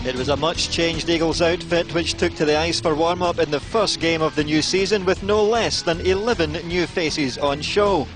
It was a much-changed Eagles outfit which took to the ice for warm-up in the first game of the new season, with no less than 11 new faces on show.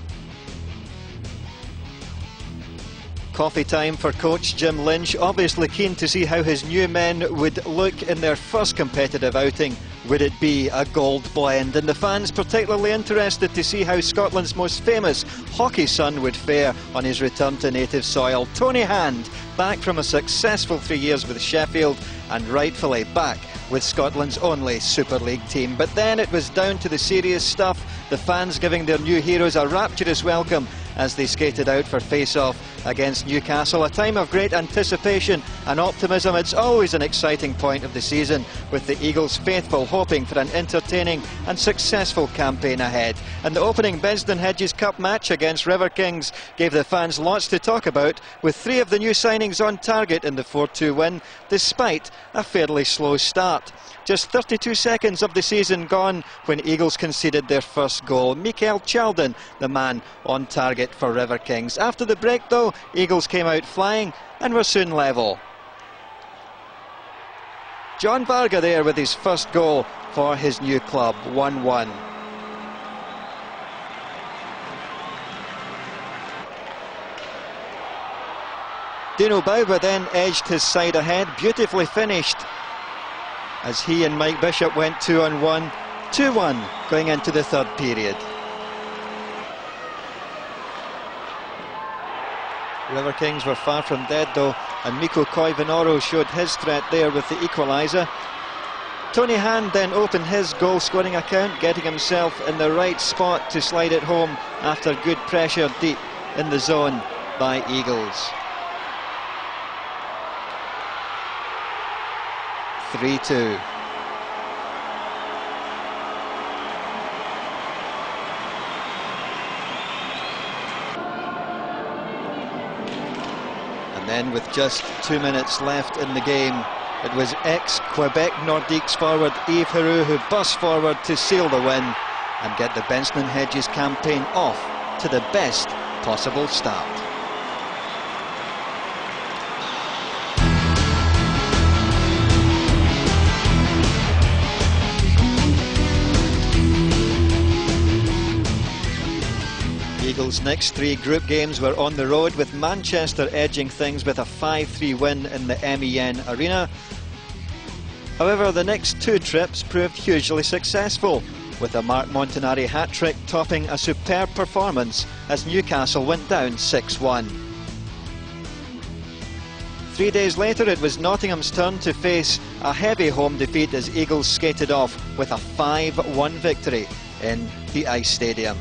Coffee time for coach Jim Lynch, obviously keen to see how his new men would look in their first competitive outing. Would it be a gold blend? And the fans particularly interested to see how Scotland's most famous hockey son would fare on his return to native soil. Tony Hand, back from a successful 3 years with Sheffield and rightfully back with Scotland's only Super League team. But then it was down to the serious stuff, the fans giving their new heroes a rapturous welcome as they skated out for face-off against Newcastle. A time of great anticipation and optimism. It's always an exciting point of the season, with the Eagles faithful hoping for an entertaining and successful campaign ahead. And the opening Bedsden Hedges Cup match against River Kings gave the fans lots to talk about, with 3 of the new signings on target in the 4-2 win, despite a fairly slow start. Just 32 seconds of the season gone when Eagles conceded their first goal. Mikael Chaldon, the man on target for River Kings. After the break though, Eagles came out flying and were soon level. John Varga there with his first goal for his new club, 1-1. Dino Bauba then edged his side ahead, beautifully finished, as he and Mike Bishop went 2-on-1, 2-1 going into the third period. River Kings were far from dead though, and Mikko Koivunorio showed his threat there with the equaliser. Tony Hand then opened his goal-scoring account, getting himself in the right spot to slide it home after good pressure deep in the zone by Eagles. 3-2. And then with just 2 minutes left in the game, it was ex-Quebec Nordiques forward Yves Heroux who burst forward to seal the win and get the Bedsden Hedges campaign off to the best possible start. Eagles' next 3 group games were on the road, with Manchester edging things with a 5-3 win in the MEN Arena. However, the next 2 trips proved hugely successful, with a Mark Montanari hat-trick topping a superb performance as Newcastle went down 6-1. 3 days later it was Nottingham's turn to face a heavy home defeat as Eagles skated off with a 5-1 victory in the Ice Stadium.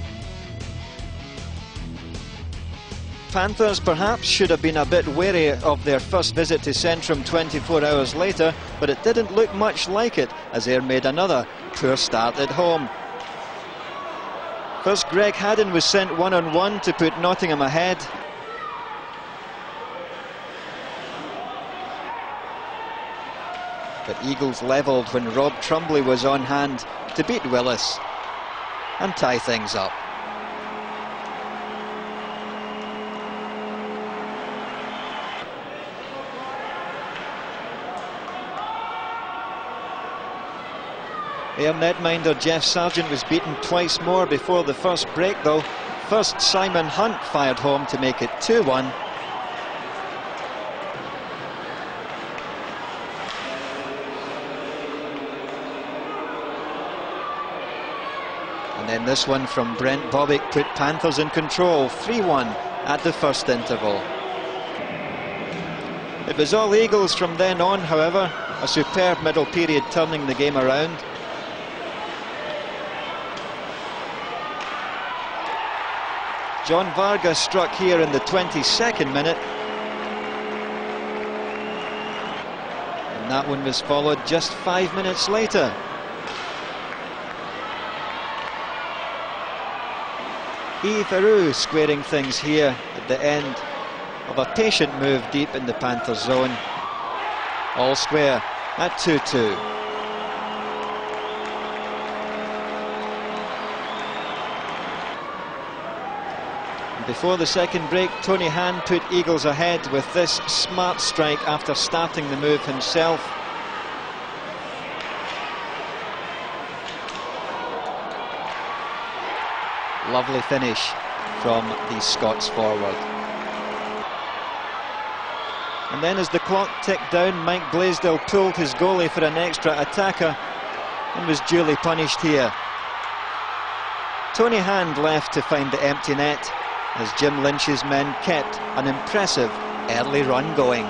Panthers perhaps should have been a bit wary of their first visit to Centrum 24 hours later, but it didn't look much like it as Ayr made another poor start at home. First, Greg Haddon was sent one-on-one to put Nottingham ahead. But Eagles levelled when Rob Trumbley was on hand to beat Willis and tie things up. Ayr netminder Jeff Sargent was beaten twice more before the first break though. First, Simon Hunt fired home to make it 2-1. And then this one from Brent Bobick put Panthers in control, 3-1 at the first interval. It was all Eagles from then on, however, a superb middle period turning the game around. John Varga struck here in the 22nd minute. And that one was followed just 5 minutes later. Yves Heroux squaring things here at the end of a patient move deep in the Panthers zone. All square at 2-2. Before the second break, Tony Hand put Eagles ahead with this smart strike after starting the move himself. Lovely finish from the Scots forward. And then as the clock ticked down, Mike Blaisdell pulled his goalie for an extra attacker and was duly punished here. Tony Hand left to find the empty net as Jim Lynch's men kept an impressive early run going.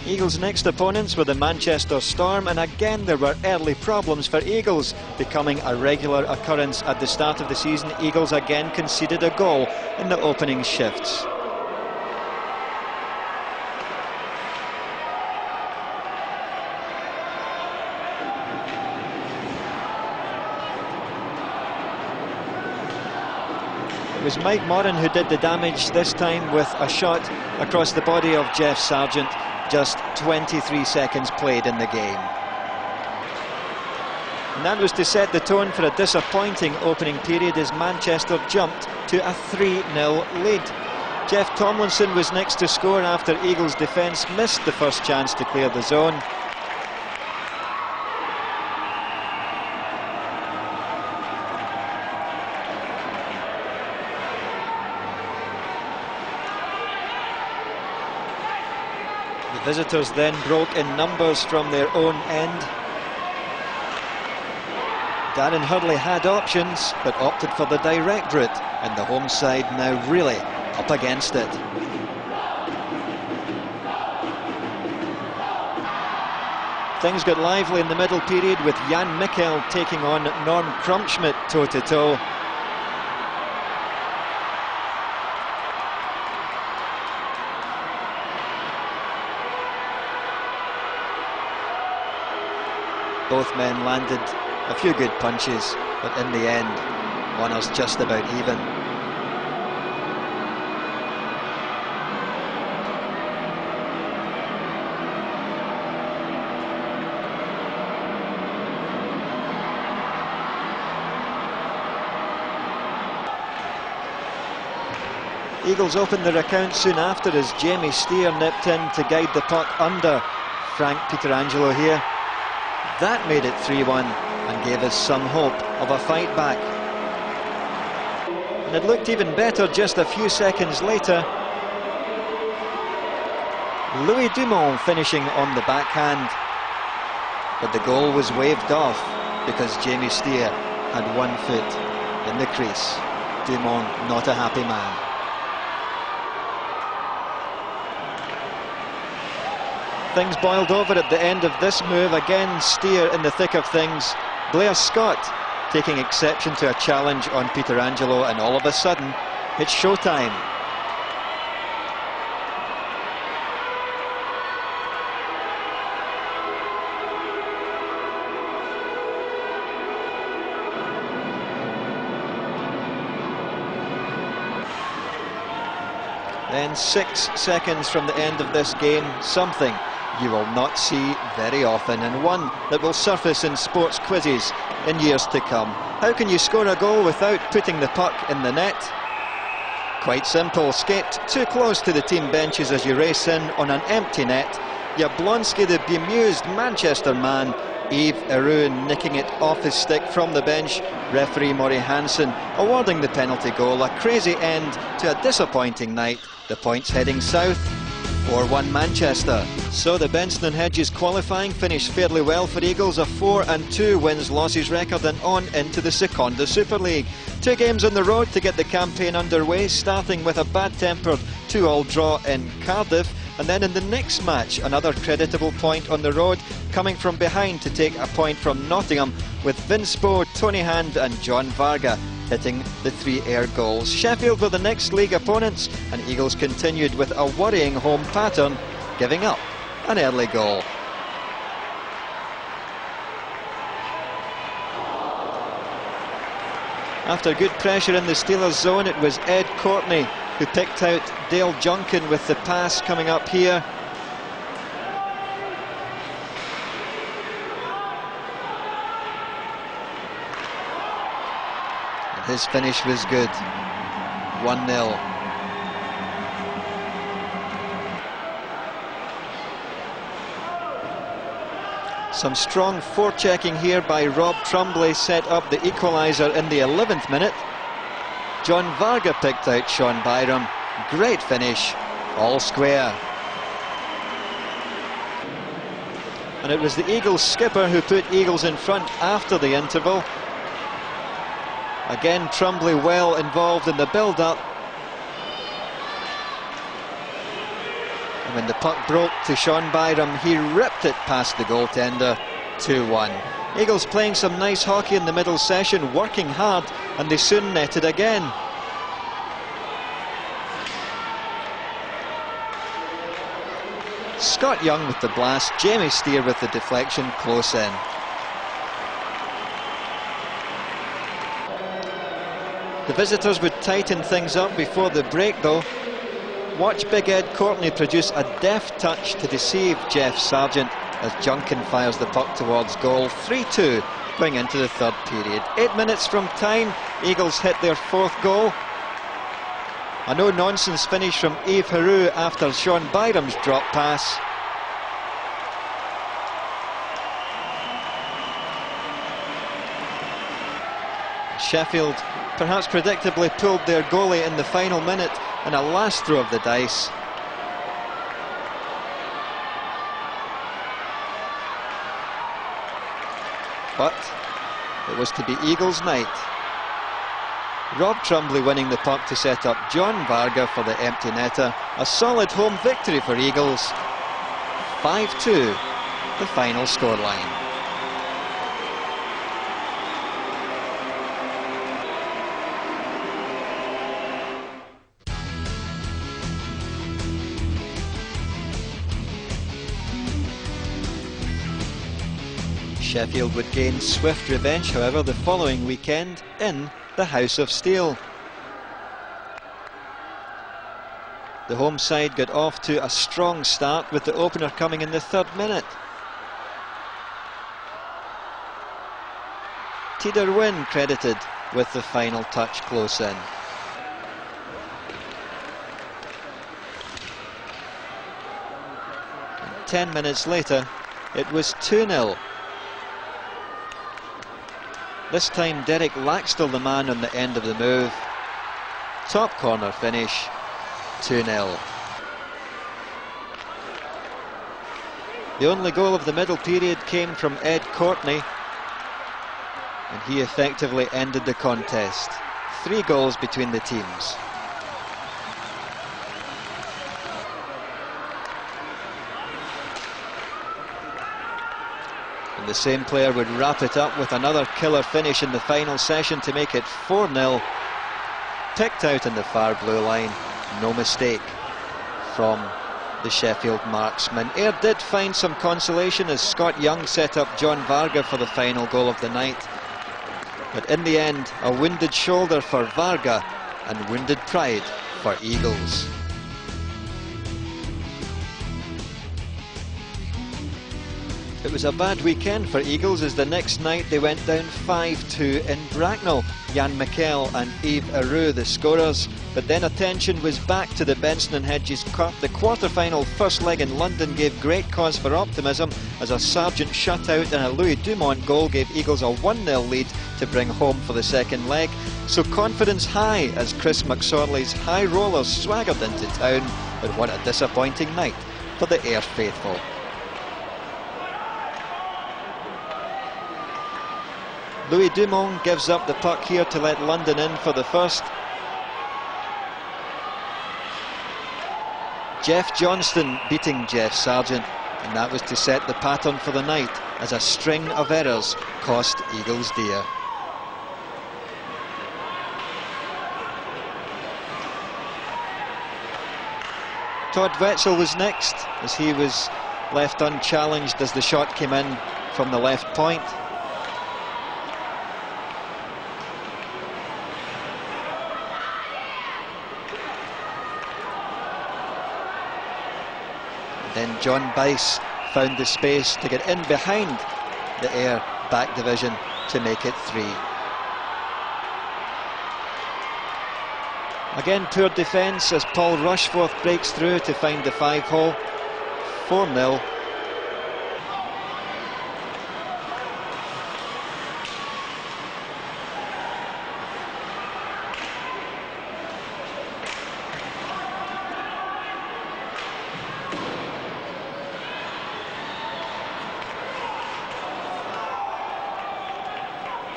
Eagles' next opponents were the Manchester Storm, and again there were early problems for Eagles, becoming a regular occurrence at the start of the season. Eagles again conceded a goal in the opening shifts. It was Mike Moran who did the damage, this time with a shot across the body of Jeff Sargent. Just 23 seconds played in the game. And that was to set the tone for a disappointing opening period as Manchester jumped to a 3-0 lead. Jeff Tomlinson was next to score after Eagles' defence missed the first chance to clear the zone. The visitors then broke in numbers from their own end. Darren Hurley had options, but opted for the direct route, and the home side now really up against it. Things got lively in the middle period with Jan Mikkel taking on Norm Krumschmidt toe-to-toe. Both men landed a few good punches, but in the end, honours just about even. Eagles opened their account soon after as Jamie Steer nipped in to guide the puck under Frank Pietrangelo here. That made it 3-1 and gave us some hope of a fight back. And it looked even better just a few seconds later. Louis Dumont finishing on the backhand. But the goal was waved off because Jamie Steer had 1 foot in the crease. Dumont not a happy man. Things boiled over at the end of this move. Again, Steer in the thick of things. Blair Scott taking exception to a challenge on Pietrangelo, and all of a sudden, it's showtime. Then 6 seconds from the end of this game, something you will not see very often, and one that will surface in sports quizzes in years to come. How can you score a goal without putting the puck in the net? Quite simple. Skate too close to the team benches as you race in on an empty net. Jablonski, the bemused Manchester man, Yves Heroux nicking it off his stick from the bench. Referee Maury Hansen awarding the penalty goal. A crazy end to a disappointing night. The points heading south. 4-1 Manchester. So the Benson and Hedges qualifying finished fairly well for Eagles, a 4-2 wins-losses record, and on into the Seconda Super League. 2 games on the road to get the campaign underway, starting with a bad-tempered 2-2 draw in Cardiff, and then in the next match another creditable point on the road, coming from behind to take a point from Nottingham with Vinspo, Tony Hand and John Varga hitting the 3 air goals. Sheffield were the next league opponents, and Eagles continued with a worrying home pattern, giving up an early goal. After good pressure in the Steelers' zone, it was Ed Courtney who picked out Dale Junkin with the pass coming up here. And his finish was good. 1-0. Some strong forechecking here by Rob Trumbley set up the equaliser in the 11th minute. John Varga picked out Sean Byram. Great finish, all square. And it was the Eagles skipper who put Eagles in front after the interval. Again, Trumbley well involved in the build-up. And when the puck broke to Sean Byram, he ripped it past the goaltender. 2-1. Eagles playing some nice hockey in the middle session, working hard, and they soon netted again. Scott Young with the blast, Jamie Steer with the deflection close in. The visitors would tighten things up before the break though. Watch Big Ed Courtney produce a deft touch to deceive Jeff Sargent as Junkin fires the puck towards goal. 3-2 going into the third period. 8 minutes from time, Eagles hit their fourth goal. A no-nonsense finish from Yves Heroux after Sean Byram's drop pass. Sheffield perhaps predictably pulled their goalie in the final minute in a last throw of the dice. But it was to be Eagles' night. Rob Trumbley winning the puck to set up John Varga for the empty netter. A solid home victory for Eagles. 5-2, the final scoreline. Sheffield would gain swift revenge, however, the following weekend in the House of Steel. The home side got off to a strong start with the opener coming in the third minute. Tidor Wynn credited with the final touch close in. And 10 minutes later, it was 2-0. This time Derek Laxdell the man on the end of the move. Top corner finish, 2-0. The only goal of the middle period came from Ed Courtney, and he effectively ended the contest. 3 goals between the teams. The same player would wrap it up with another killer finish in the final session to make it 4-0. Picked out in the far blue line, no mistake from the Sheffield marksman. Ayr did find some consolation as Scott Young set up John Varga for the final goal of the night. But in the end, a wounded shoulder for Varga and wounded pride for Eagles. It was a bad weekend for Eagles as the next night they went down 5-2 in Bracknell. Jan Mikkel and Yves Heroux the scorers, but then attention was back to the Benson and Hedges Cup. The quarter-final first leg in London gave great cause for optimism as a Sargent shutout and a Louis Dumont goal gave Eagles a 1-0 lead to bring home for the second leg. So confidence high as Chris McSorley's high rollers swaggered into town, but what a disappointing night for the Ayr faithful. Louis Dumont gives up the puck here to let London in for the first. Jeff Johnston beating Jeff Sargent, and that was to set the pattern for the night as a string of errors cost Eagles dear. Todd Wetzel was next as he was left unchallenged as the shot came in from the left point. Then John Bice found the space to get in behind the Ayr back division to make it 3. Again, poor defence as Paul Rushforth breaks through to find the 5-hole. 4-0.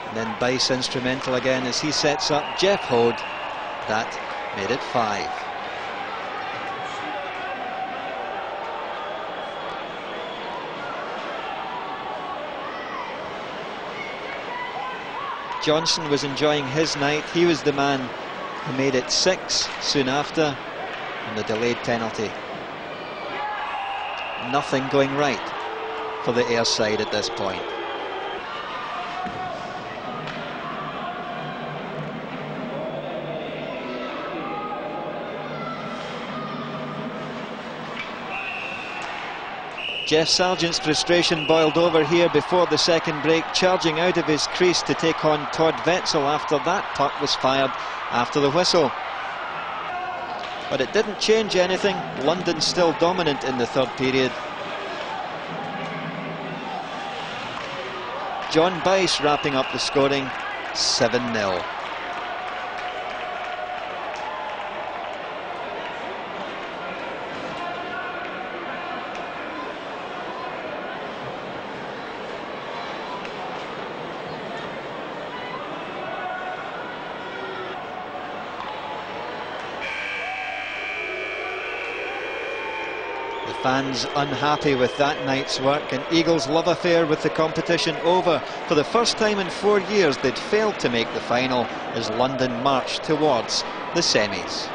And then Bice instrumental again as he sets up Jeff Hode. That made it 5. Johnson was enjoying his night. He was the man who made it 6 soon after on the delayed penalty. Nothing going right for the Ayr side at this point. Jeff Sargent's frustration boiled over here before the second break, charging out of his crease to take on Todd Wetzel after that puck was fired after the whistle. But it didn't change anything. London still dominant in the third period. John Bice wrapping up the scoring, 7-0. Fans unhappy with that night's work, and Eagles' love affair with the competition over. For the first time in 4 years they'd failed to make the final as London marched towards the semis.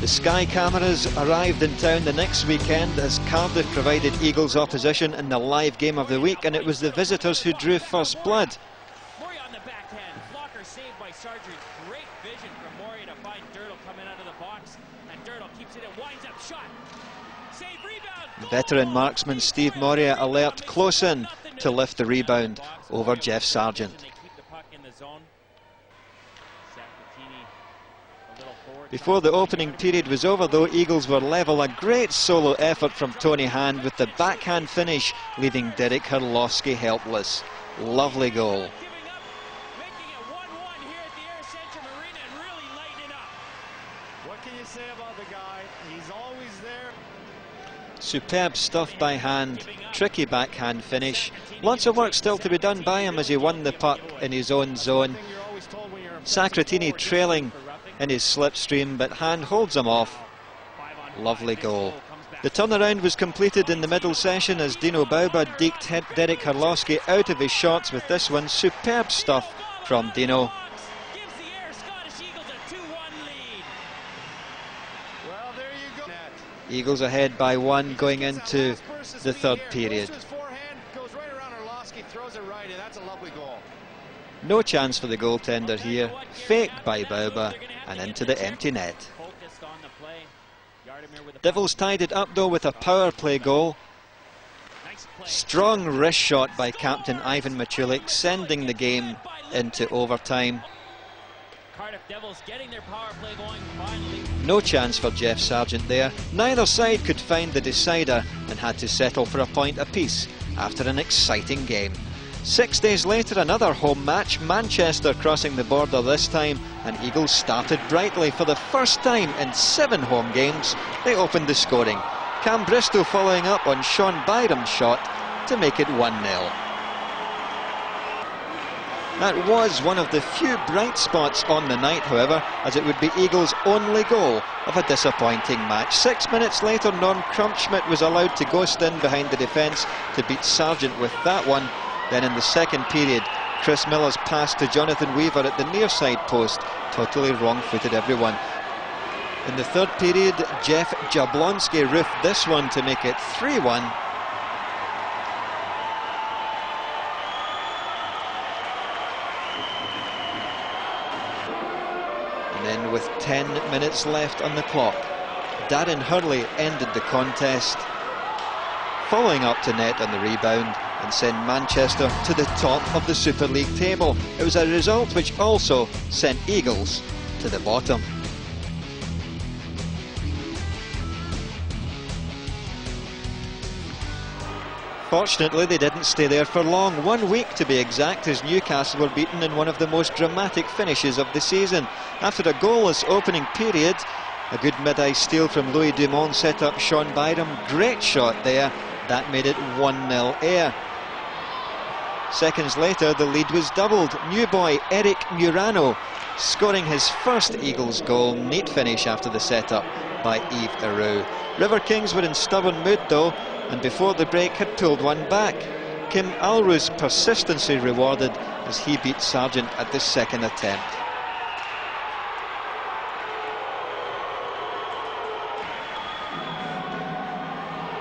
The Sky cameras arrived in town the next weekend as Cardiff provided Eagles opposition in the live game of the week, and it was the visitors who drew first blood. Moria on the backhand, blocker saved by Sargent. Great vision from Moria to find Dirtle coming out of the box, and Dirtle keeps it and winds up shot. Save, rebound. Veteran marksman Steve Moria alert close in to lift the rebound over Jeff Sargent. Before the opening period was over though, Eagles were level. A great solo effort from Tony Hand with the backhand finish, leaving Derek Herlowski helpless. Lovely goal. What can you say about the guy? He's always there. Superb stuff by Hand, tricky backhand finish. Lots of work still to be done by him as he won the puck in his own zone. Sacratini trailing in his slipstream, but Hand holds him off. Lovely goal. The turnaround was completed in the middle session as Dino Bauba deked Derek Herlowski out of his shots with this one. Superb stuff from Dino. Eagles ahead by 1 going into the third period. No chance for the goaltender here. Fake by Bauba and into the empty net. Devils tied it up though with a power play goal. Strong wrist shot by captain Ivan Machulik, sending the game into overtime. No chance for Jeff Sargent there. Neither side could find the decider and had to settle for a point apiece after an exciting game. 6 days later, another home match, Manchester crossing the border this time, and Eagles started brightly. For the first time in 7 home games, they opened the scoring. Cam Bristow following up on Sean Byram's shot to make it 1-0. That was one of the few bright spots on the night, however, as it would be Eagles' only goal of a disappointing match. 6 minutes later, Norm Crumpschmidt was allowed to ghost in behind the defence to beat Sargent with that one. Then in the second period, Chris Miller's pass to Jonathan Weaver at the near side post totally wrong-footed everyone. In the third period, Jeff Jablonski roofed this one to make it 3-1. with 10 minutes left on the clock. Darren Hurley ended the contest, following up to net on the rebound and send Manchester to the top of the Super League table. It was a result which also sent Eagles to the bottom. Fortunately, they didn't stay there for long. 1 week to be exact, as Newcastle were beaten in one of the most dramatic finishes of the season. After a goalless opening period, a good mid-ice steal from Louis Dumont set up Sean Byram. Great shot there. That made it 1-0 Ayr. Seconds later, the lead was doubled. New boy Eric Murano scoring his first Eagles goal. Neat finish after the setup by Yves Aroux. River Kings were in stubborn mood though, and before the break had pulled one back. Kim Alroux's persistency rewarded as he beat Sargent at the second attempt.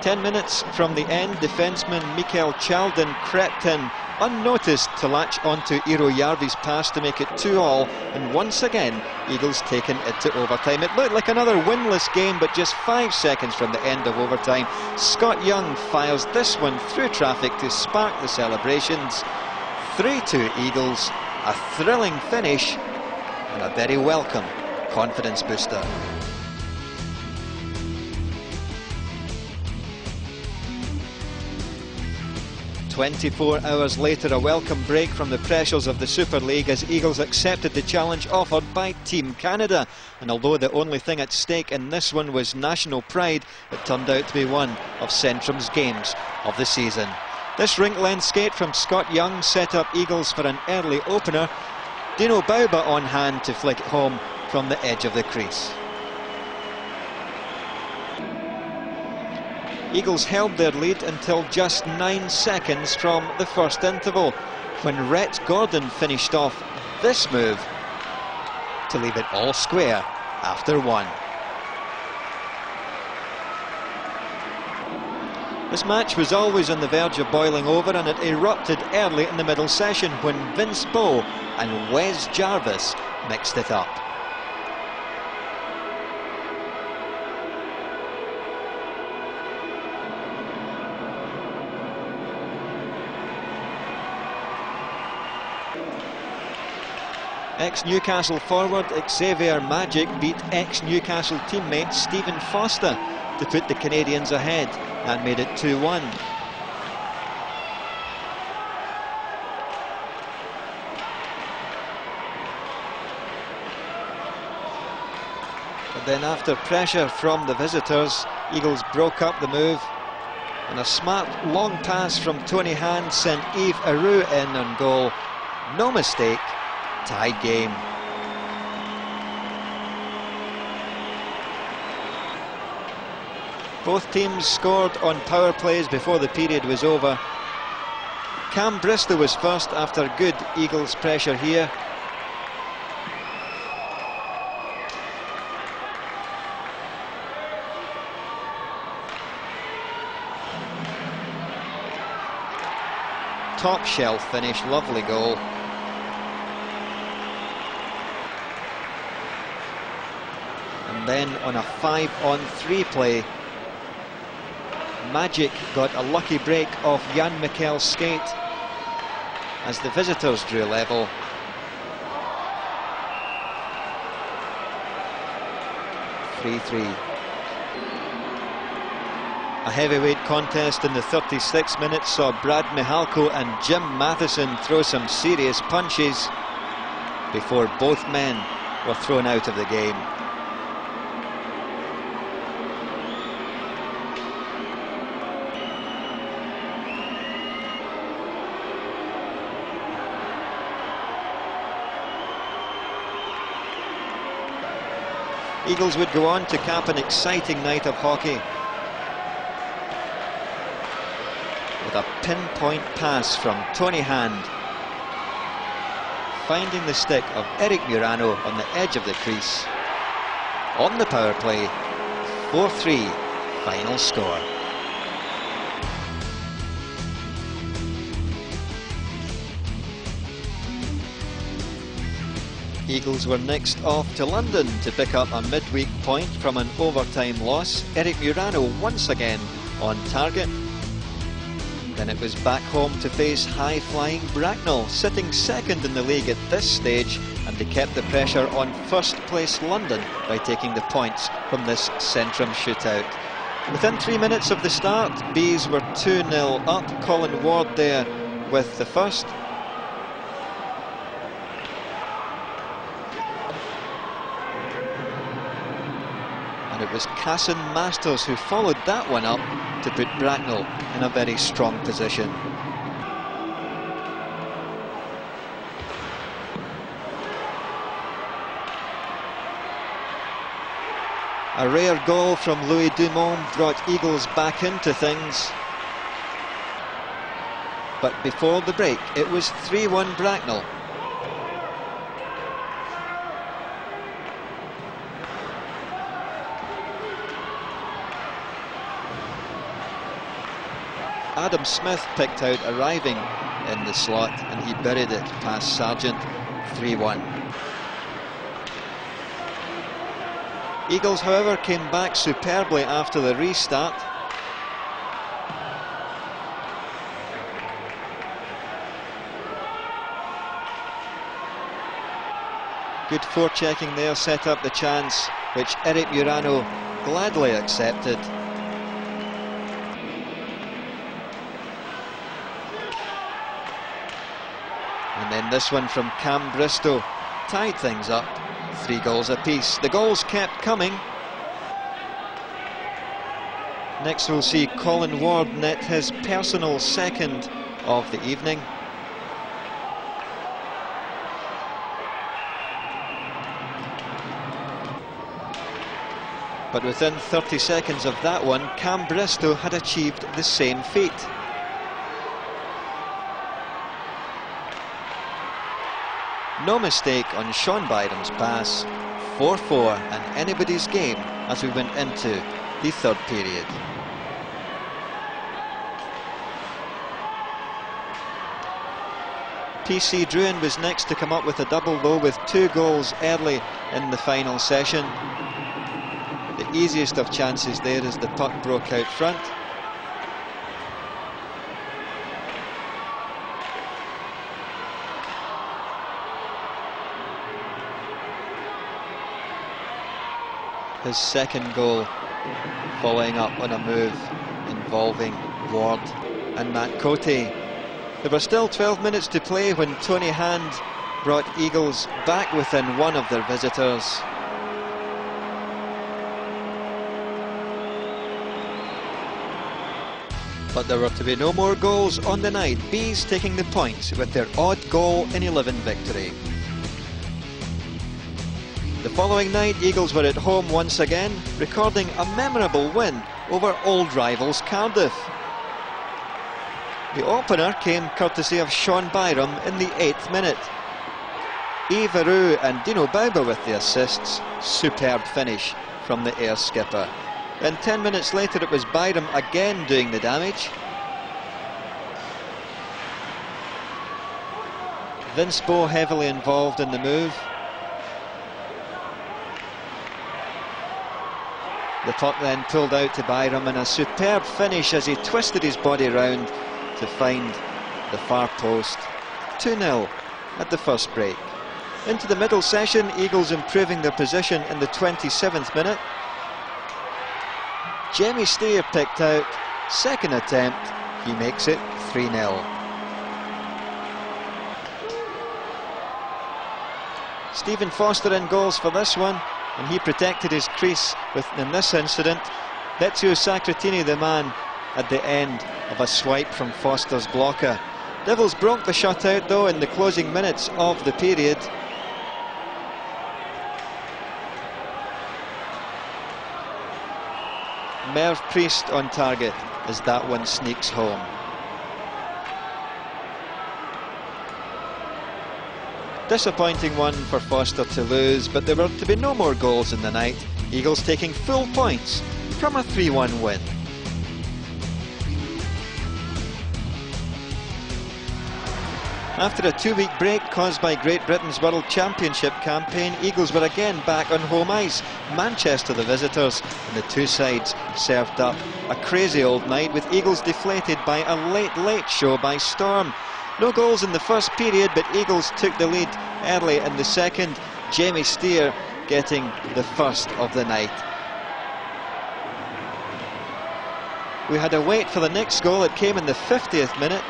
Ten minutes from the end, defenceman Mikael Chalden crept in unnoticed to latch onto Eero Järvi's pass to make it 2-2, and once again Eagles taken it to overtime. It looked like another winless game, but just 5 seconds from the end of overtime, Scott Young fires this one through traffic to spark the celebrations. 3-2 Eagles, a thrilling finish and a very welcome confidence booster. 24 hours later, a welcome break from the pressures of the Super League as Eagles accepted the challenge offered by Team Canada. And although the only thing at stake in this one was national pride, it turned out to be one of Centrum's games of the season. This rink-length skate from Scott Young set up Eagles for an early opener. Dino Bauba on hand to flick it home from the edge of the crease. Eagles held their lead until just 9 seconds from the first interval, when Rhett Gordon finished off this move to leave it all square after one. This match was always on the verge of boiling over, and it erupted early in the middle session when Vince Bowe and Wes Jarvis mixed it up. Ex-Newcastle forward Xavier Magic beat ex-Newcastle teammate Stephen Foster to put the Canadians ahead. That made it 2-1. But then after pressure from the visitors, Eagles broke up the move, and a smart long pass from Tony Hand sent Yves Aroux in on goal. No mistake. Tied game. Both teams scored on power plays before the period was over. Cam Bristol was first after good Eagles pressure here. Top shelf finish, lovely goal. And then on a 5-on-3 play, Magic got a lucky break off Jan Mikkel's skate as the visitors drew level. A heavyweight contest in the 36 minutes saw Brad Mihalko and Jim Matheson throw some serious punches before both men were thrown out of the game. Eagles would go on to cap an exciting night of hockey with a pinpoint pass from Tony Hand, finding the stick of Eric Murano on the edge of the crease. On the power play, 4-3 final score. Eagles were next off to London to pick up a midweek point from an overtime loss. Eric Murano once again on target. Then it was back home to face high-flying Bracknell, sitting second in the league at this stage, and they kept the pressure on first-place London by taking the points from this Centrum shootout. Within 3 minutes of the start, Bees were 2-0 up. Colin Ward there with the first. And it was Casson Masters who followed that one up to put Bracknell in a very strong position. A rare goal from Louis Dumont brought Eagles back into things. But before the break, it was 3-1 Bracknell. Adam Smith picked out arriving in the slot, and he buried it past Sargent. 3-1. Eagles, however, came back superbly after the restart. Good forechecking there set up the chance, which Eric Murano gladly accepted. And then this one from Cam Bristow tied things up. 3 goals apiece. The goals kept coming. Next we'll see Colin Ward net his personal second of the evening. But within 30 seconds of that one, Cam Bristow had achieved the same feat. No mistake on Sean Byram's pass. 4-4 and anybody's game as we went into the third period. PC Druin was next to come up with a double though, with 2 goals early in the final session. The easiest of chances there as the puck broke out front. His second goal following up on a move involving Ward and Matt Cote. There were still 12 minutes to play when Tony Hand brought Eagles back within one of their visitors. But there were to be no more goals on the night. Bees taking the points with their odd goal in 11 victory. The following night, Eagles were at home once again, recording a memorable win over old rivals Cardiff. The opener came courtesy of Sean Byram in the 8th minute. Yves Veroux and Dino Bauba with the assists. Superb finish from the air skipper. Then 10 minutes later it was Byram again doing the damage. Vince Bowe heavily involved in the move. The puck then pulled out to Byram, and a superb finish as he twisted his body round to find the far post. 2-0 at the first break. Into the middle session, Eagles improving their position in the 27th minute. Jamie Steer picked out, second attempt, he makes it 3-0. Stephen Foster in goals for this one, and he protected his crease with, in this incident, Ezio Sacratini the man at the end of a swipe from Foster's blocker. Devils broke the shutout though in the closing minutes of the period. Merv Priest on target as that one sneaks home. Disappointing one for Foster to lose, but there were to be no more goals in the night. Eagles taking full points from a 3-1 win. After a 2-week break caused by Great Britain's World Championship campaign, Eagles were again back on home ice. Manchester the visitors, and the two sides served up a crazy old night, with Eagles deflated by a late show by storm. No goals in the first period, but Eagles took the lead early in the second. Jamie Steer getting the first of the night. We had to wait for the next goal. It came in the 50th minute.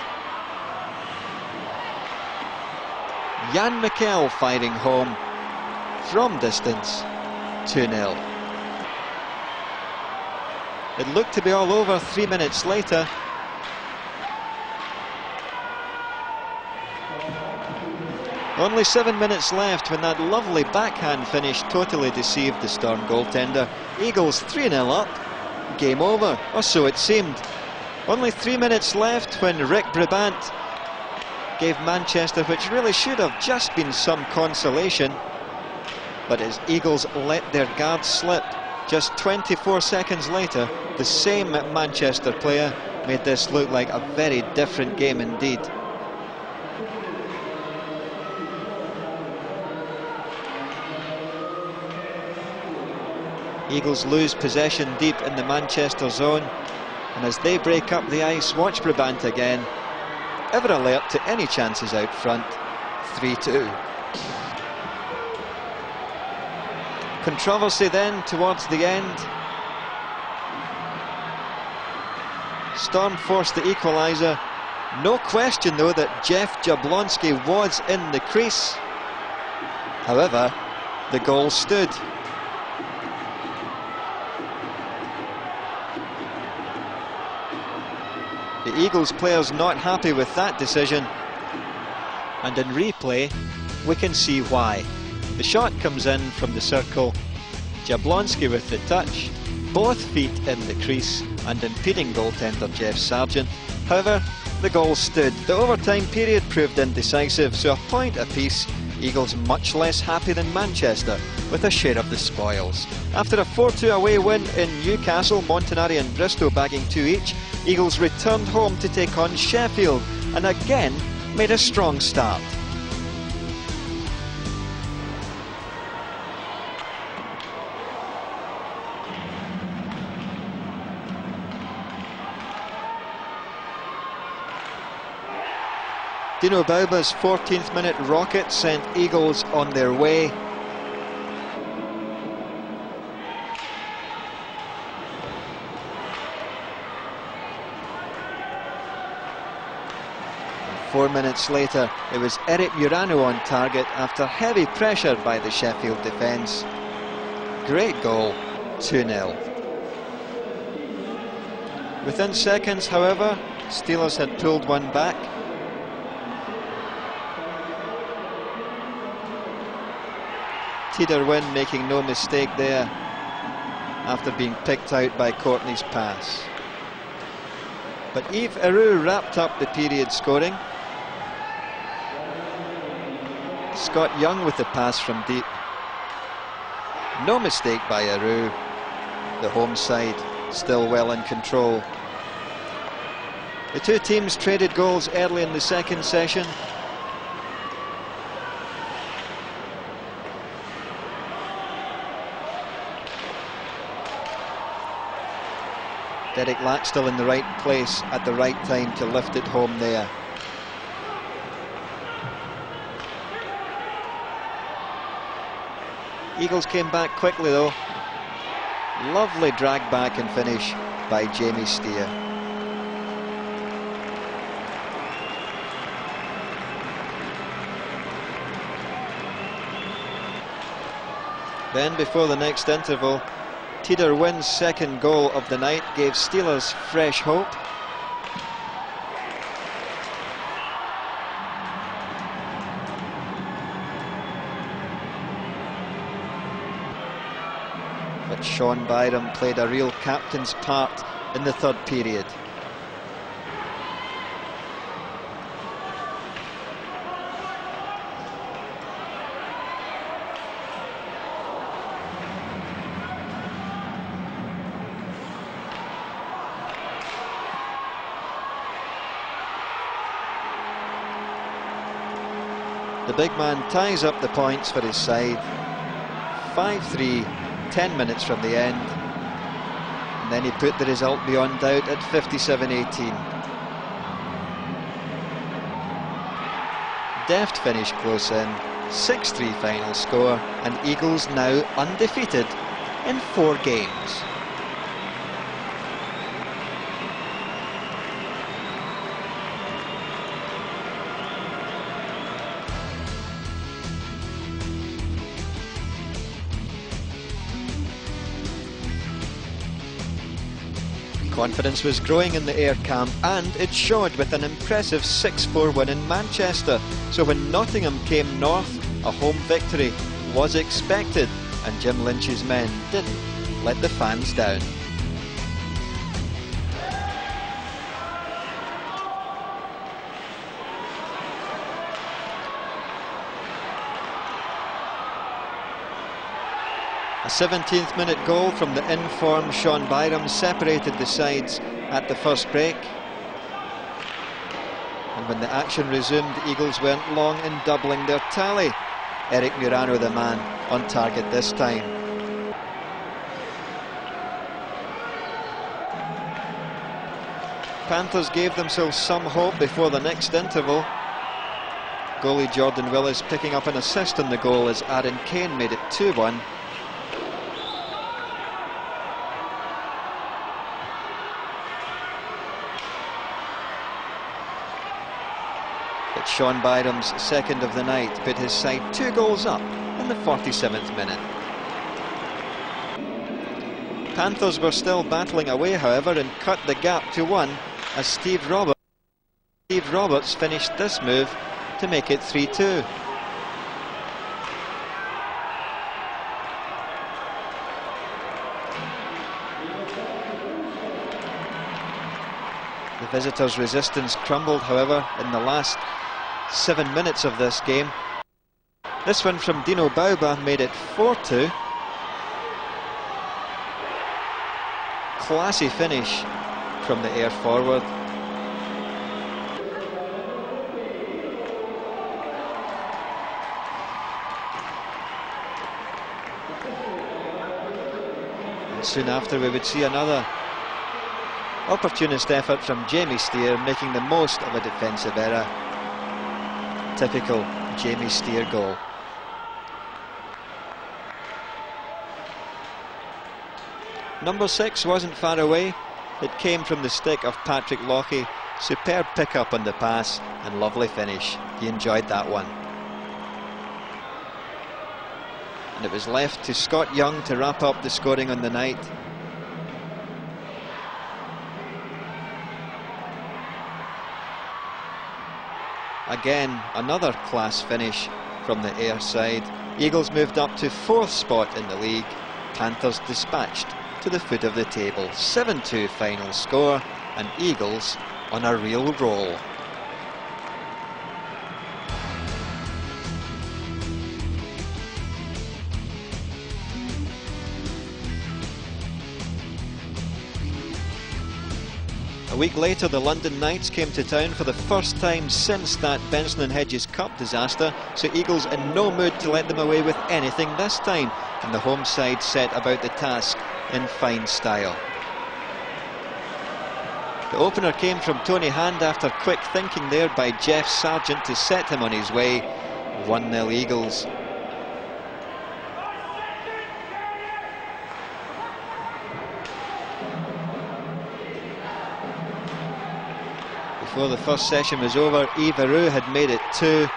Jan Mikkel firing home from distance, 2-0. It looked to be all over 3 minutes later. Only 7 minutes left when that lovely backhand finish totally deceived the Storm goaltender. Eagles 3-0 up, game over, or so it seemed. Only 3 minutes left when Rick Brabant gave Manchester, which really should have just been some consolation, but as Eagles let their guard slip, just 24 seconds later, the same Manchester player made this look like a very different game indeed. Eagles lose possession deep in the Manchester zone, and as they break up the ice, watch Brabant again. Ever alert to any chances out front. 3-2. Controversy then towards the end. Storm forced the equaliser. No question though that Jeff Jablonski was in the crease. However, the goal stood. The Eagles players not happy with that decision, and in replay we can see why. The shot comes in from the circle, Jablonski with the touch, both feet in the crease and impeding goaltender Jeff Sargent. However, the goal stood. The overtime period proved indecisive, so a point apiece. Eagles much less happy than Manchester, with a share of the spoils. After a 4-2 away win in Newcastle, Montanari and Bristol bagging 2 each, Eagles returned home to take on Sheffield and again made a strong start. Dino Bauba's 14th minute rocket sent Eagles on their way. And 4 minutes later, it was Eric Urano on target after heavy pressure by the Sheffield defence. Great goal, 2-0. Within seconds, however, Steelers had pulled one back. Teeder Wynn making no mistake there after being picked out by Courtney's pass. But Yves Heroux wrapped up the period scoring. Scott Young with the pass from deep. No mistake by Heroux. The home side still well in control. The two teams traded goals early in the second session. Derek Lack still in the right place at the right time to lift it home there. Eagles came back quickly though. Lovely drag back and finish by Jamie Steer. Then before the next interval, Teeder Wynn's second goal of the night gave Steelers fresh hope. But Sean Byram played a real captain's part in the third period. The big man ties up the points for his side. 5-3, 10 minutes from the end. And then he put the result beyond doubt at 57-18. Deft finish close in, 6-3 final score, and Eagles now undefeated in 4 games. Confidence was growing in the Ayr camp, and it showed with an impressive 6-4 win in Manchester. So when Nottingham came north, a home victory was expected, and Jim Lynch's men didn't let the fans down. A 17th minute goal from the in-form Sean Byram separated the sides at the first break. And when the action resumed, the Eagles weren't long in doubling their tally. Eric Murano, the man on target this time. Panthers gave themselves some hope before the next interval. Goalie Jordan Willis picking up an assist on the goal as Aaron Kane made it 2-1. But Sean Byram's second of the night put his side 2 goals up in the 47th minute. Panthers were still battling away, however, and cut the gap to 1 as Steve Roberts finished this move to make it 3-2. The visitors' resistance crumbled, however, in the last 7 minutes of this game. This one from Dino Bauba made it 4-2. Classy finish from the Ayr forward. And soon after we would see another opportunist effort from Jamie Steer, making the most of a defensive error. Typical Jamie Steer goal. Number 6 wasn't far away. It came from the stick of Patrick Lochie. Superb pick-up on the pass and lovely finish. He enjoyed that one. And it was left to Scott Young to wrap up the scoring on the night. Again, another class finish from the Ayr side. Eagles moved up to 4th spot in the league. Panthers dispatched to the foot of the table. 7-2 final score, and Eagles on a real roll. A week later, the London Knights came to town for the first time since that Benson and Hedges Cup disaster, so Eagles in no mood to let them away with anything this time, and the home side set about the task in fine style. The opener came from Tony Hand after quick thinking there by Jeff Sargent to set him on his way. 1-0 Eagles. Before the first session was over, Yves Aru had made it 2.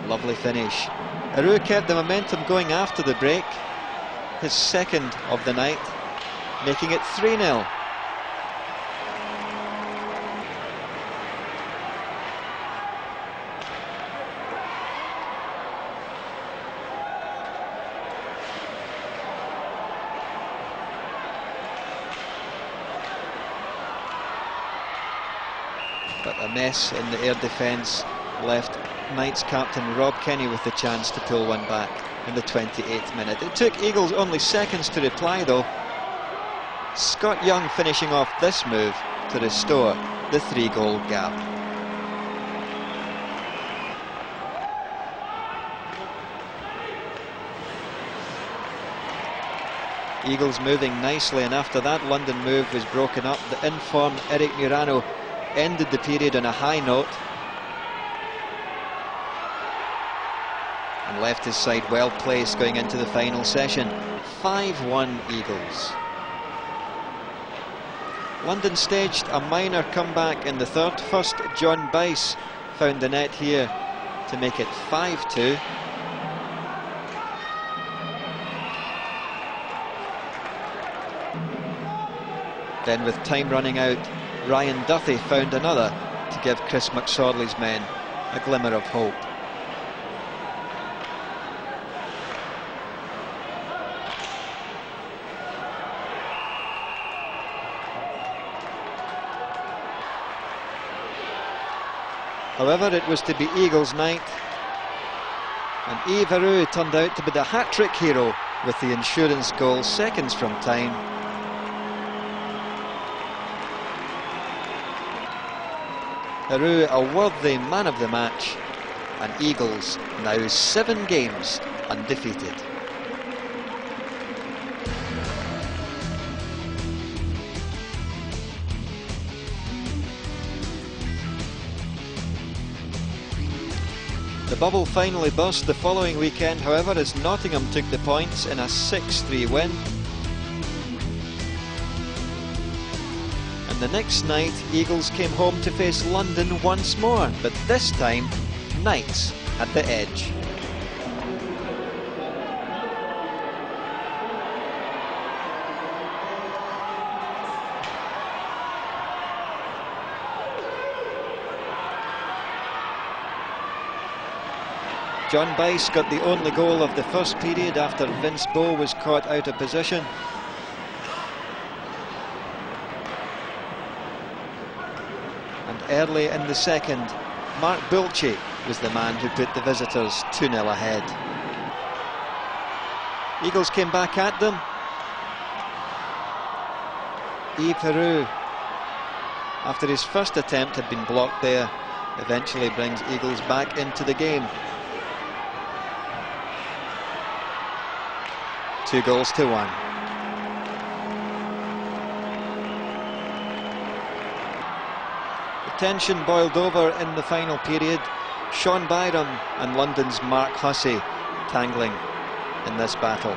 Lovely finish. Aru kept the momentum going after the break. His second of the night, making it 3-0. But a mess in the Ayr defence left Knights captain Rob Kenny with the chance to pull one back in the 28th minute. It took Eagles only seconds to reply though. Scott Young finishing off this move to restore the 3-goal gap. Eagles moving nicely, and after that London move was broken up, the in-form Eric Murano ended the period on a high note and left his side well placed going into the final session. 5-1 Eagles. London staged a minor comeback in the third. First, John Bice found the net here to make it 5-2. Then with time running out, Ryan Duthie found another to give Chris McSorley's men a glimmer of hope. However, it was to be Eagles' night, and Yves Heroux turned out to be the hat-trick hero with the insurance goal seconds from time. Heroux a worthy man of the match, and Eagles now 7 games undefeated. The bubble finally burst the following weekend, however, as Nottingham took the points in a 6-3 win. And the next night, Eagles came home to face London once more, but this time, Knights had the edge. John Bice got the only goal of the first period after Vince Bow was caught out of position. And early in the second, Mark Bulchey was the man who put the visitors 2-0 ahead. Eagles came back at them. Yves Heroux, after his first attempt had been blocked there, eventually brings Eagles back into the game. 2-1. The tension boiled over in the final period. Sean Byram and London's Mark Hussey tangling in this battle.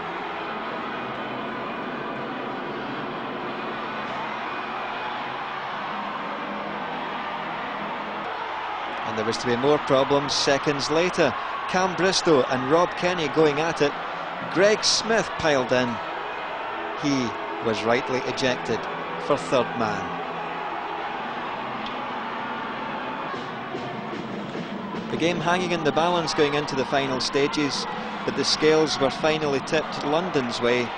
And there was to be more problems seconds later. Cam Bristow and Rob Kenny going at it. Greg Smith piled in. He was rightly ejected for third man. The game hanging in the balance going into the final stages, but the scales were finally tipped London's way.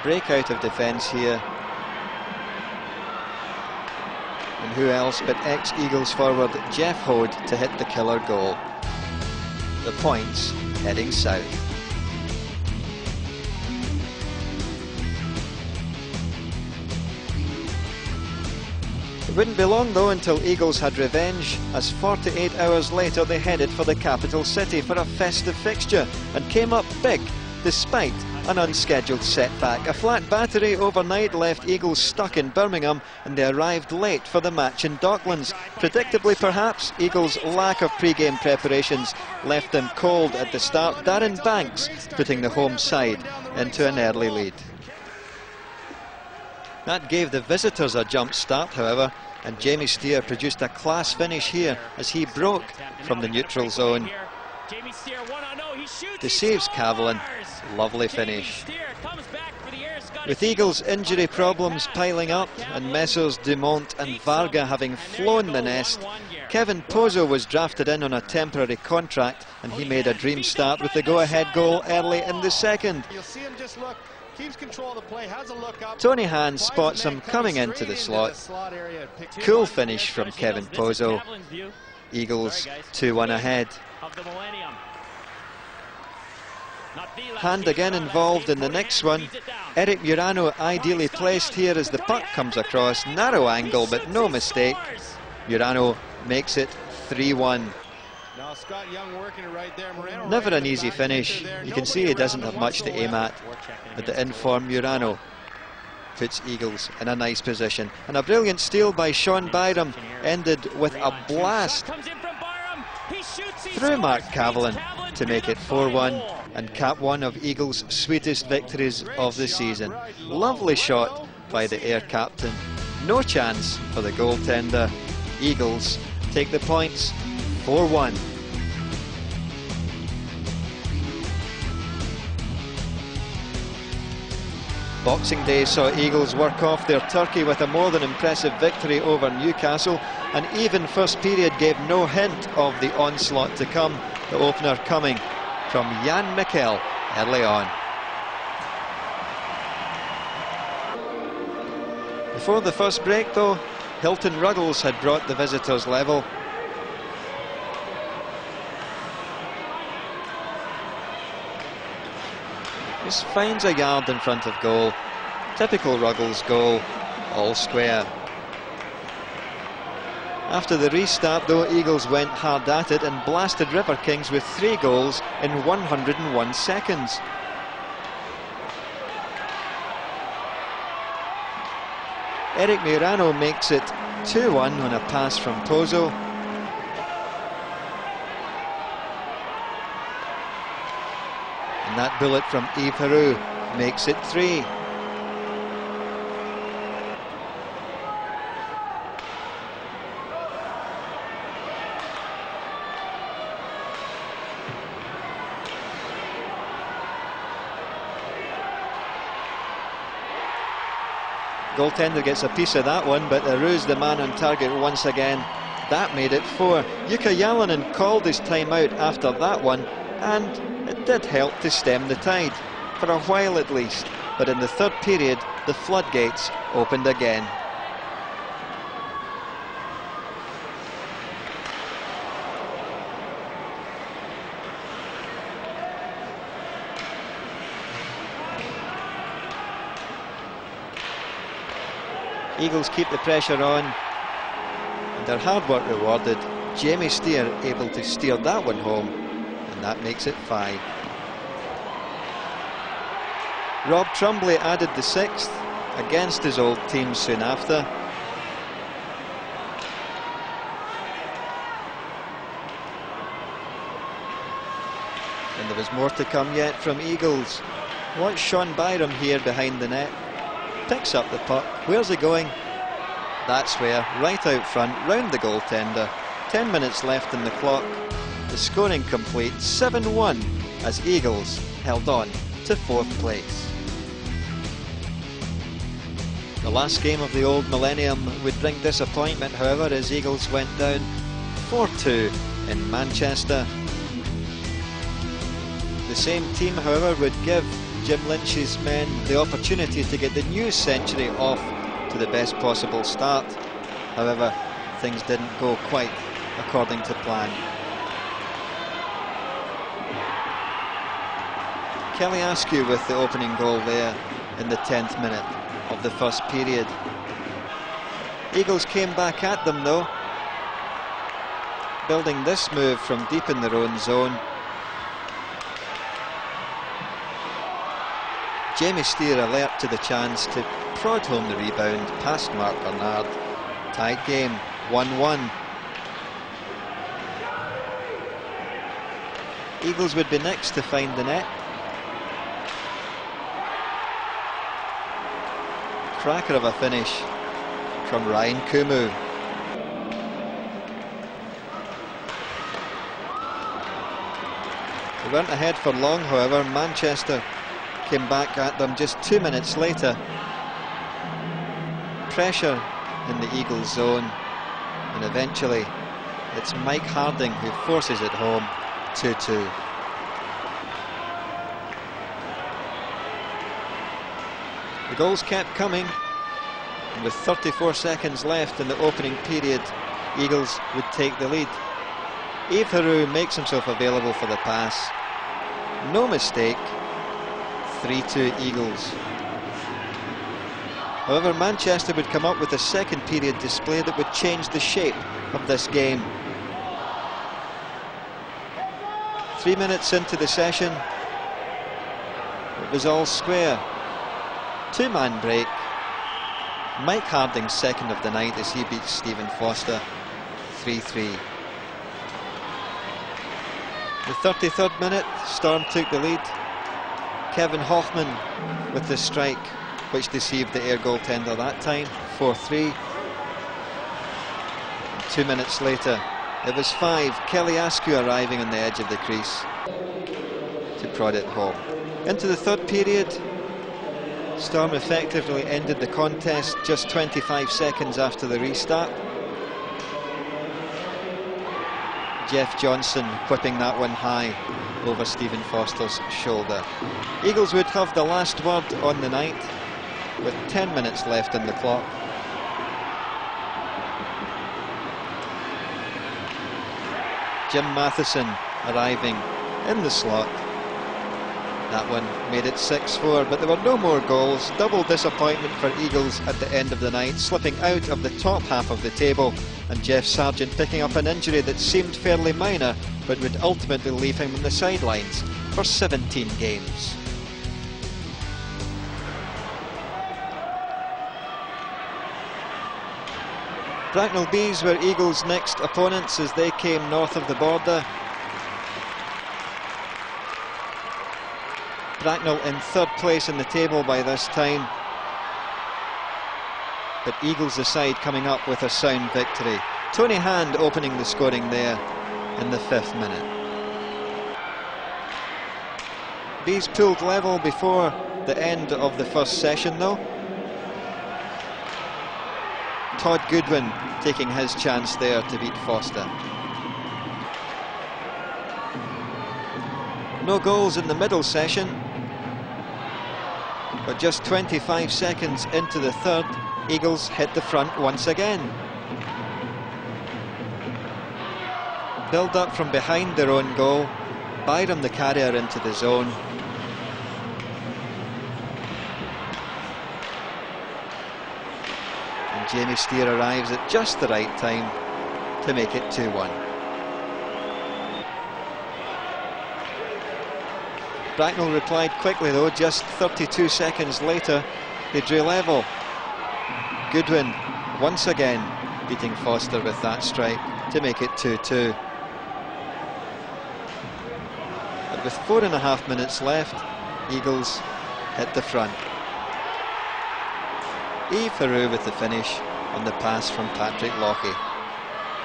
Breakout of defence here. And who else but ex-Eagles forward Jeff Hode to hit the killer goal. The points heading south. It wouldn't be long though until Eagles had revenge, as 48 hours later they headed for the capital city for a festive fixture and came up big despite an unscheduled setback. A flat battery overnight left Eagles stuck in Birmingham, and they arrived late for the match in Docklands. Predictably perhaps, Eagles' lack of pre-game preparations left them cold at the start, Darren Banks putting the home side into an early lead. That gave the visitors a jump start, however, and Jamie Steer produced a class finish here as he broke from the neutral zone to saves Cavalin. Lovely finish. With Eagles' injury problems piling up and Messrs Dumont and Varga having flown the nest, Kevin Pozo was drafted in on a temporary contract, and he made a dream start with the go-ahead goal early in the second. Tony Hand spots him coming into the slot. Cool finish from Kevin Pozo. Eagles 2-1 ahead. Hand again involved in the next one. Eric Murano ideally placed here as the puck comes across. Narrow angle, but no mistake. Murano makes it 3-1. Scott Young working it right there. Moreno Never right an easy back, finish. there. You can Nobody see he doesn't around have him much to aim at. But the in-form Murano puts Eagles in a nice position. And a brilliant steal by Sean Byram ended with a blast through Mark Cavillon to make it 4-1 and cap one of Eagles' sweetest victories of the season. Lovely shot by the Ayr captain. No chance for the goaltender. Eagles take the points 4-1. Boxing Day saw Eagles work off their turkey with a more than impressive victory over Newcastle, and even first period gave no hint of the onslaught to come, the opener coming from Jan Mikkel early on. Before the first break though, Hilton Ruggles had brought the visitors level. Just finds a yard in front of goal. Typical Ruggles goal, all square. After the restart though, Eagles went hard at it and blasted River Kings with 3 goals in 101 seconds. Eric Murano makes it 2-1 on a pass from Pozo. And that bullet from Yves Heroux makes it 3. Goaltender gets a piece of that one, but Heroux's the man on target once again. That made it 4. Jukka Jalonen called his timeout after that one, and it did help to stem the tide, for a while at least. But in the third period, the floodgates opened again. Eagles keep the pressure on, and their hard work rewarded. Jamie Steer able to steer that one home, and that makes it 5. Rob Trumbley added the 6th against his old team soon after. And there was more to come yet from Eagles. Watch Sean Byram here behind the net. Picks up the puck. Where's he going? That's where, right out front, round the goaltender. 10 minutes left in the clock. The scoring complete, 7-1, as Eagles held on to 4th place. The last game of the old millennium would bring disappointment, however, as Eagles went down 4-2 in Manchester. The same team, however, would give Jim Lynch's men the opportunity to get the new century off to the best possible start. However, things didn't go quite according to plan. Kelly Askew with the opening goal there in the 10th minute of the first period. Eagles came back at them though, building this move from deep in their own zone. Jamie Steer alert to the chance to prod home the rebound past Mark Bernard. Tied game, 1-1. Eagles would be next to find the net. Cracker of a finish from Ryan Kumu. They weren't ahead for long, however. Manchester came back at them just 2 minutes later. Pressure in the Eagles zone, and eventually it's Mike Harding who forces it home. 2-2. The goals kept coming, and with 34 seconds left in the opening period, Eagles would take the lead. Yves Heroux makes himself available for the pass. No mistake. 3-2 Eagles. However, Manchester would come up with a second period display that would change the shape of this game. 3 minutes into the session, it was all square. Two-man break. Mike Harding's second of the night as he beats Stephen Foster 3-3. The 33rd minute, Storm took the lead. Kevin Hoffman with the strike, which deceived the Ayr goaltender that time, 4-3. 2 minutes later, it was 5. Kelly Askew arriving on the edge of the crease to prod it home. Into the third period, Storm effectively ended the contest just 25 seconds after the restart. Jeff Johnson whipping that one high over Stephen Foster's shoulder. Eagles would have the last word on the night with 10 minutes left in the clock. Jim Matheson arriving in the slot. That one made it 6-4, but there were no more goals. Double disappointment for Eagles at the end of the night, slipping out of the top half of the table, and Jeff Sargent picking up an injury that seemed fairly minor, but would ultimately leave him on the sidelines for 17 games. Bracknell Bees were Eagles' next opponents as they came north of the border. Bracknell in third place in the table by this time, but Eagles the side coming up with a sound victory. Tony Hand opening the scoring there in the 5th minute. Bees pulled level before the end of the first session though. Todd Goodwin taking his chance there to beat Foster. No goals in the middle session, but just 25 seconds into the third, Eagles hit the front once again. Build up from behind their own goal, Byram the carrier into the zone. And Jamie Steer arrives at just the right time to make it 2-1. Bracknell replied quickly though, just 32 seconds later they drew level. Goodwin once again beating Foster with that strike to make it 2-2. But with 4.5 minutes left, Eagles hit the front. Yves Heroux with the finish on the pass from Patrick Lockie.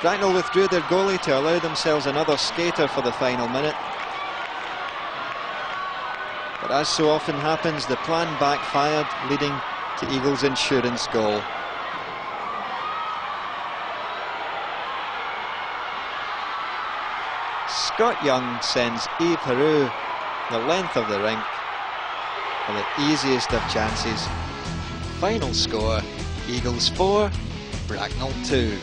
Bracknell withdrew their goalie to allow themselves another skater for the final minute. But as so often happens, the plan backfired, leading to Eagles' insurance goal. Scott Young sends Yves Heroux the length of the rink for the easiest of chances. Final score, Eagles 4, Bracknell 2.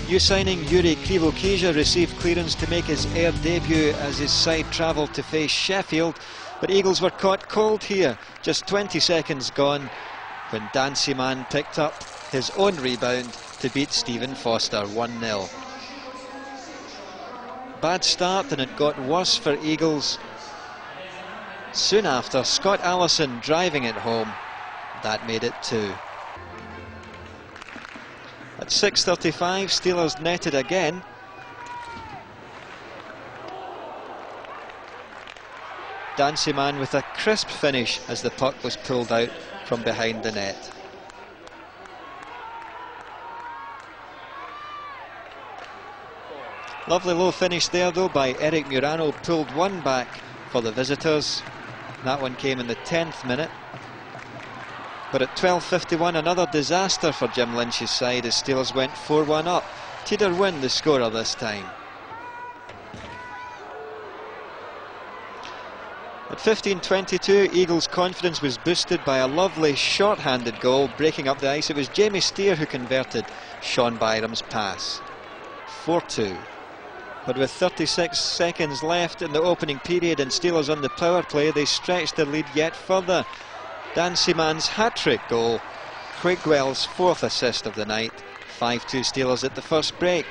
New signing Yuri Krivokija received clearance to make his Ayr debut as his side travelled to face Sheffield, but Eagles were caught cold here, just 20 seconds gone, when Dan Seaman picked up his own rebound to beat Stephen Foster 1-0. Bad start, and it got worse for Eagles. Soon after, Scott Allison driving it home. That made it 2. At 6:35, Steelers netted again. Dan Seaman with a crisp finish as the puck was pulled out from behind the net. Lovely low finish there though by Eric Murano, pulled one back for the visitors. That one came in the 10th minute. But at 12:51, another disaster for Jim Lynch's side as Steelers went 4-1 up. Tudor Wynn the scorer this time. At 15:22, Eagles' confidence was boosted by a lovely short-handed goal breaking up the ice. It was Jamie Steer who converted Sean Byram's pass. 4-2. But with 36 seconds left in the opening period and Steelers on the power play, they stretched their lead yet further. Dan Seaman's hat-trick goal, Quigwell's 4th assist of the night. 5-2 Steelers at the first break.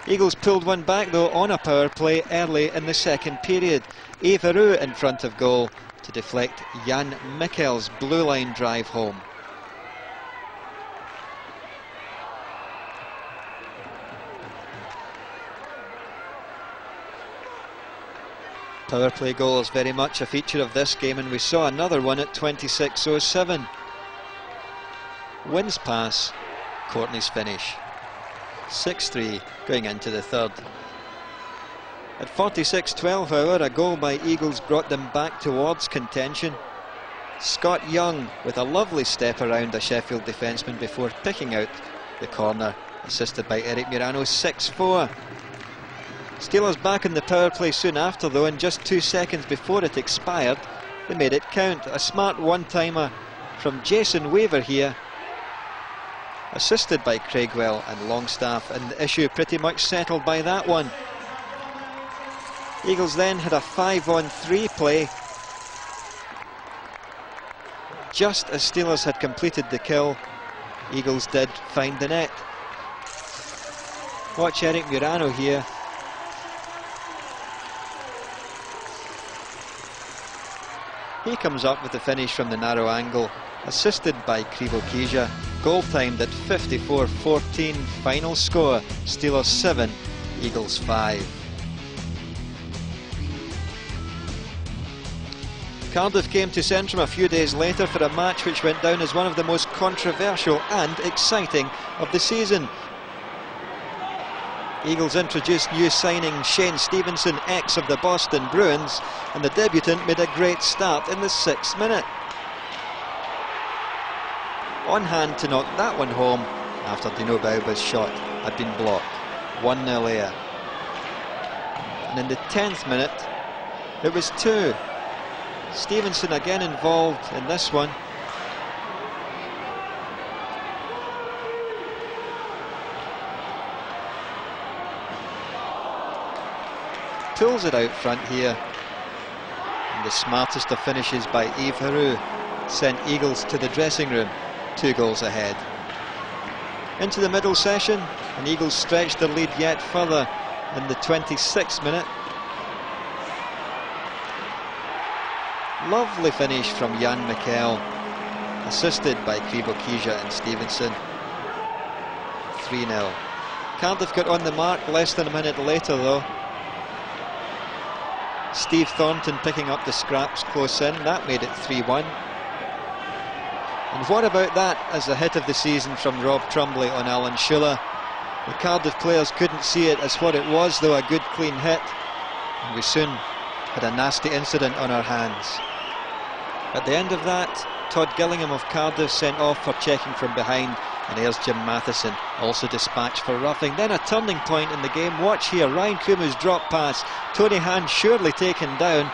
Eagles pulled one back though on a power play early in the second period. Rivalry in front of goal to deflect Jan Mikkel's blue line drive home. Power play goal is very much a feature of this game, and we saw another one at 26:07. Wins pass, Courtney's finish. 6-3 going into the third. At 46:12, however, a goal by Eagles brought them back towards contention. Scott Young with a lovely step around a Sheffield defenceman before picking out the corner, assisted by Eric Murano. 6-4. Steelers back in the power play soon after though, and just 2 seconds before it expired, they made it count. A smart one-timer from Jason Weaver here, assisted by Craigwell and Longstaff, and the issue pretty much settled by that one. Eagles then had a 5-on-3 play just as Steelers had completed the kill. Eagles did find the net. Watch Eric Murano here. He comes up with the finish from the narrow angle, assisted by Krivo. Goal timed at 54:14. Final score, Steelers 7, Eagles 5. Cardiff came to Centrum a few days later for a match which went down as one of the most controversial and exciting of the season. Eagles introduced new signing Shane Stevenson, ex of the Boston Bruins, and the debutant made a great start in the 6th minute. On hand to knock that one home after Dino Bauba's shot had been blocked. 1-0 here. And in the 10th minute, it was 2. Stevenson again involved in this one. Pulls it out front here, and the smartest of finishes by Yves Heroux sent Eagles to the dressing room, 2 goals ahead. Into the middle session, and Eagles stretched their lead yet further in the 26th minute. Lovely finish from Jan Mikkel, assisted by Krivo and Stevenson. 3-0. Cardiff got on the mark less than a minute later though. Steve Thornton picking up the scraps close in, that made it 3-1. And what about that as the hit of the season from Rob Trumbly on Alan Schuller? The Cardiff players couldn't see it as what it was though, a good clean hit, and we soon had a nasty incident on our hands. At the end of that, Todd Gillingham of Cardiff sent off for checking from behind, and there's Jim Matheson also dispatched for roughing. Then a turning point in the game. Watch here, Ryan Kumu's drop pass, Tony Hand surely taken down,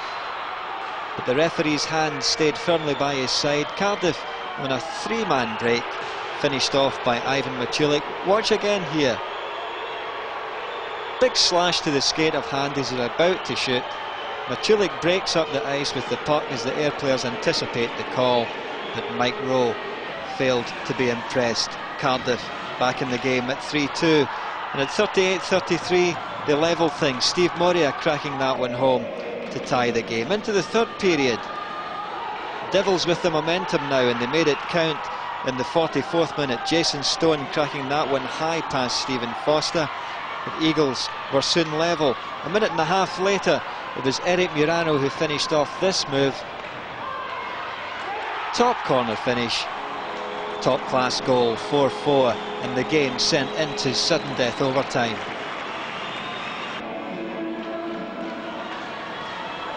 but the referee's hand stayed firmly by his side. Cardiff on a 3-man break, finished off by Ivan Machulik. Watch again here, big slash to the skate of Hand as he's about to shoot. Machulik breaks up the ice with the puck as the Ayr players anticipate the call, but Mike Rowe failed to be impressed. Cardiff back in the game at 3-2, and at 38-33 they level things. Steve Moria cracking that one home to tie the game. Into the third period, Devils with the momentum now, and they made it count in the 44th minute. Jason Stone cracking that one high past Stephen Foster. The Eagles were soon level. A minute and a half later, it was Eric Murano who finished off this move. Top corner finish, top class goal, 4-4, and the game sent into sudden death overtime.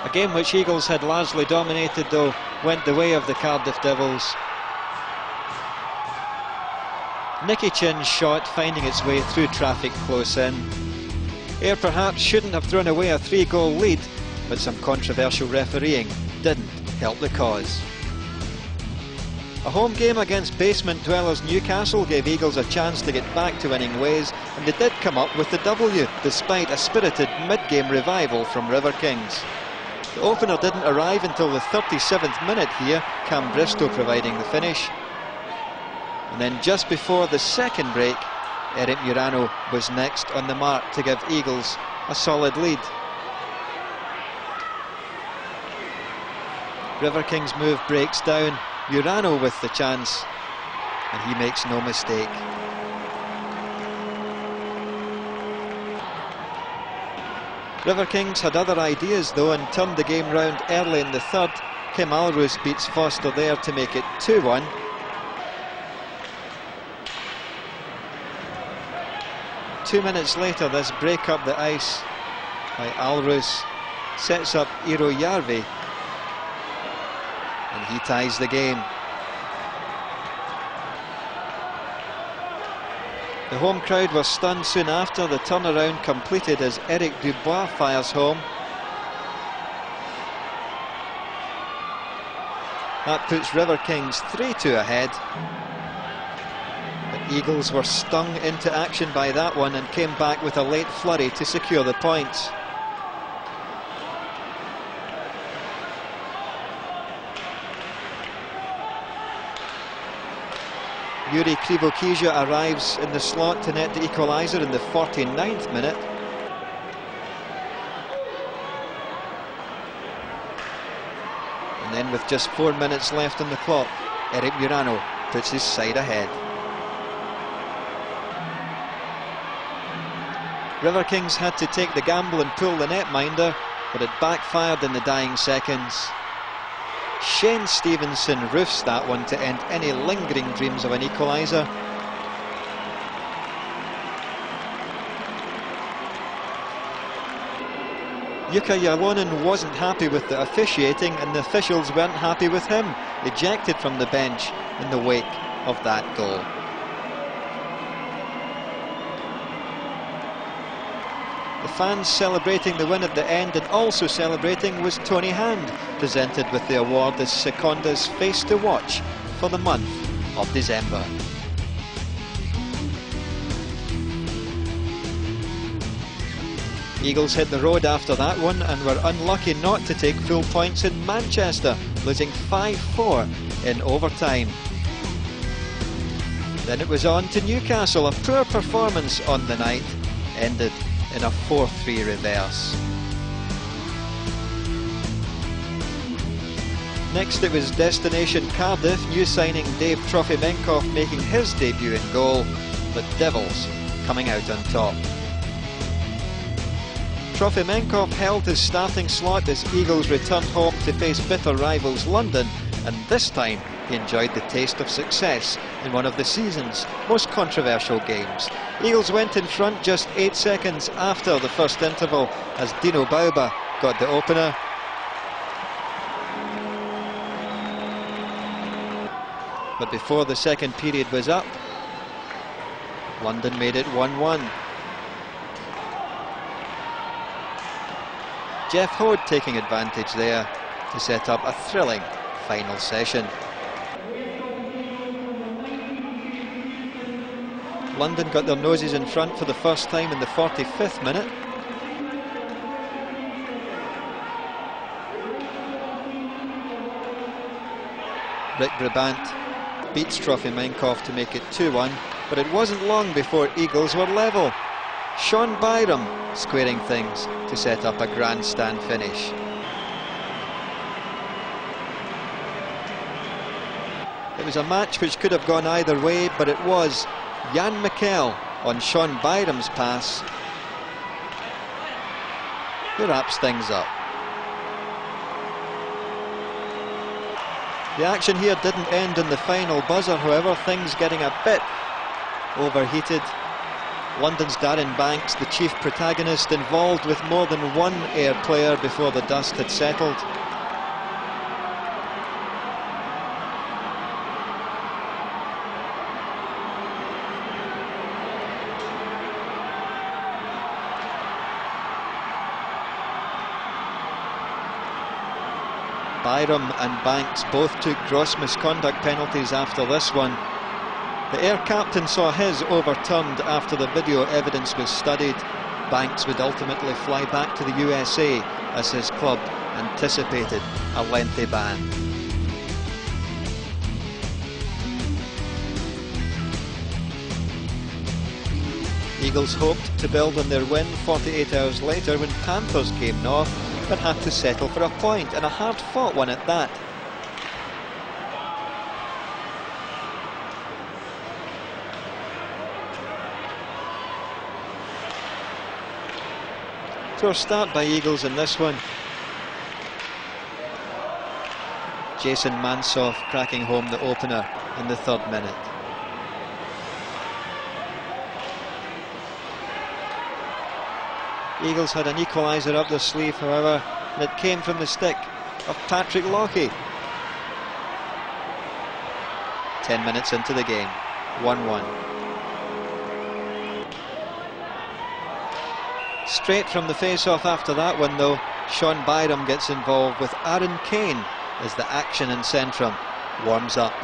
A game which Eagles had largely dominated though went the way of the Cardiff Devils. Nicky Chinn's shot finding its way through traffic close in. Ayr perhaps shouldn't have thrown away a 3-goal lead, but some controversial refereeing didn't help the cause. A home game against basement dwellers Newcastle gave Eagles a chance to get back to winning ways, and they did come up with the W despite a spirited mid-game revival from River Kings. The opener didn't arrive until the 37th minute here, Cam Bristow providing the finish. And then just before the second break, Eric Murano was next on the mark to give Eagles a solid lead. River Kings' move breaks down. Murano with the chance, and he makes no mistake. River Kings had other ideas though and turned the game round early in the third. Kim Alrus beats Foster there to make it 2-1. Two minutes later, this break up the ice by Alrus sets up Eero Järvi, and he ties the game. The home crowd were stunned soon after. The turnaround completed as Eric Dubois fires home. That puts River Kings 3-2 ahead. The Eagles were stung into action by that one and came back with a late flurry to secure the points. Yuri Krivokizha arrives in the slot to net the equaliser in the 49th minute. And then with just 4 minutes left on the clock, Eric Murano puts his side ahead. River Kings had to take the gamble and pull the netminder, but it backfired in the dying seconds. Shane Stevenson roofs that one to end any lingering dreams of an equaliser. Jukka Jalonen wasn't happy with the officiating, and the officials weren't happy with him, ejected from the bench in the wake of that goal. The fans celebrating the win at the end, and also celebrating was Tony Hand, presented with the award as Seconda's face to watch for the month of December. Eagles hit the road after that one and were unlucky not to take full points in Manchester, losing 5-4 in overtime. Then it was on to Newcastle. A poor performance on the night ended in a 4-3 reverse. Next it was destination Cardiff, new signing Dave Trofimenkov making his debut in goal, but Devils coming out on top. Trofimenkov held his starting slot as Eagles returned home to face bitter rivals London, and this time he enjoyed the taste of success in one of the season's most controversial games. Eagles went in front just 8 seconds after the first interval as Dino Bauba got the opener. But before the second period was up, London made it 1-1. Jeff Hode taking advantage there to set up a thrilling final session. London got their noses in front for the first time in the 45th minute. Rick Brabant beats Trofimenkov to make it 2-1, but it wasn't long before Eagles were level. Sean Byram squaring things to set up a grandstand finish. It was a match which could have gone either way, but it was Jan Mikkel on Sean Byram's pass who wraps things up. The action here didn't end in the final buzzer, however, things getting a bit overheated. London's Darren Banks, the chief protagonist, involved with more than one Ayr player before the dust had settled. Byram and Banks both took gross misconduct penalties after this one. The Ayr captain saw his overturned after the video evidence was studied. Banks would ultimately fly back to the USA as his club anticipated a lengthy ban. Eagles hoped to build on their win 48 hours later when Panthers came north and had to settle for a point, and a hard-fought one at that. Poor start by Eagles in this one. Jason Mansoff cracking home the opener in the 3rd minute. Eagles had an equaliser up their sleeve, however, and it came from the stick of Patrick Lochie. 10 minutes into the game, 1-1. Straight from the face-off after that one though, Sean Byram gets involved with Aaron Kane as the action in Centrum warms up.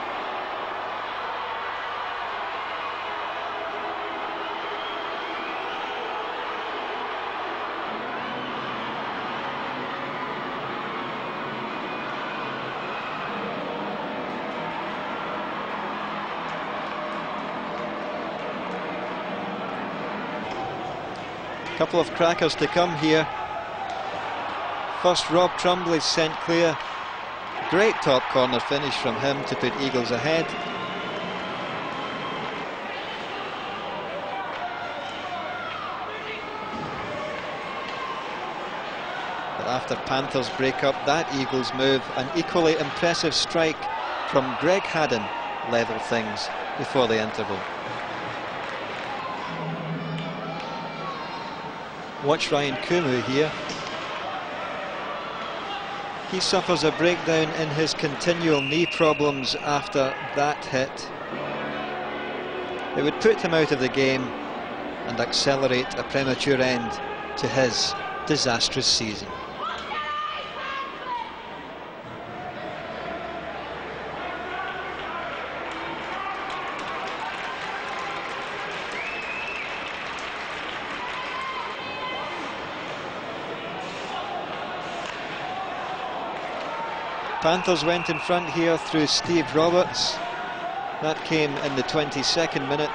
Couple of crackers to come here. First, Rob Trumbley's sent clear. Great top corner finish from him to put Eagles ahead. But after Panthers break up that Eagles move, an equally impressive strike from Greg Hadden level things before the interval. Watch Ryan Kumu here. He suffers a breakdown in his continual knee problems after that hit. It would put him out of the game and accelerate a premature end to his disastrous season. Panthers went in front here through Steve Roberts. That came in the 22nd minute.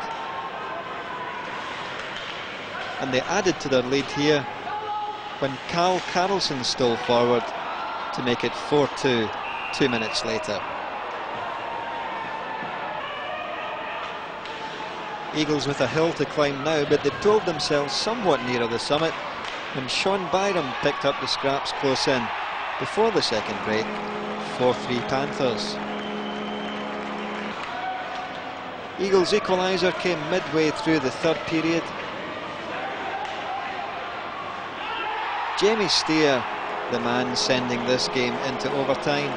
And they added to their lead here when Carl Carlson stole forward to make it 4-2 2 minutes later. Eagles with a hill to climb now, but they pulled themselves somewhat nearer the summit when Sean Byram picked up the scraps close in before the second break. 4-3 Panthers. Eagles' equaliser came midway through the 3rd period. Jamie Steer, the man sending this game into overtime.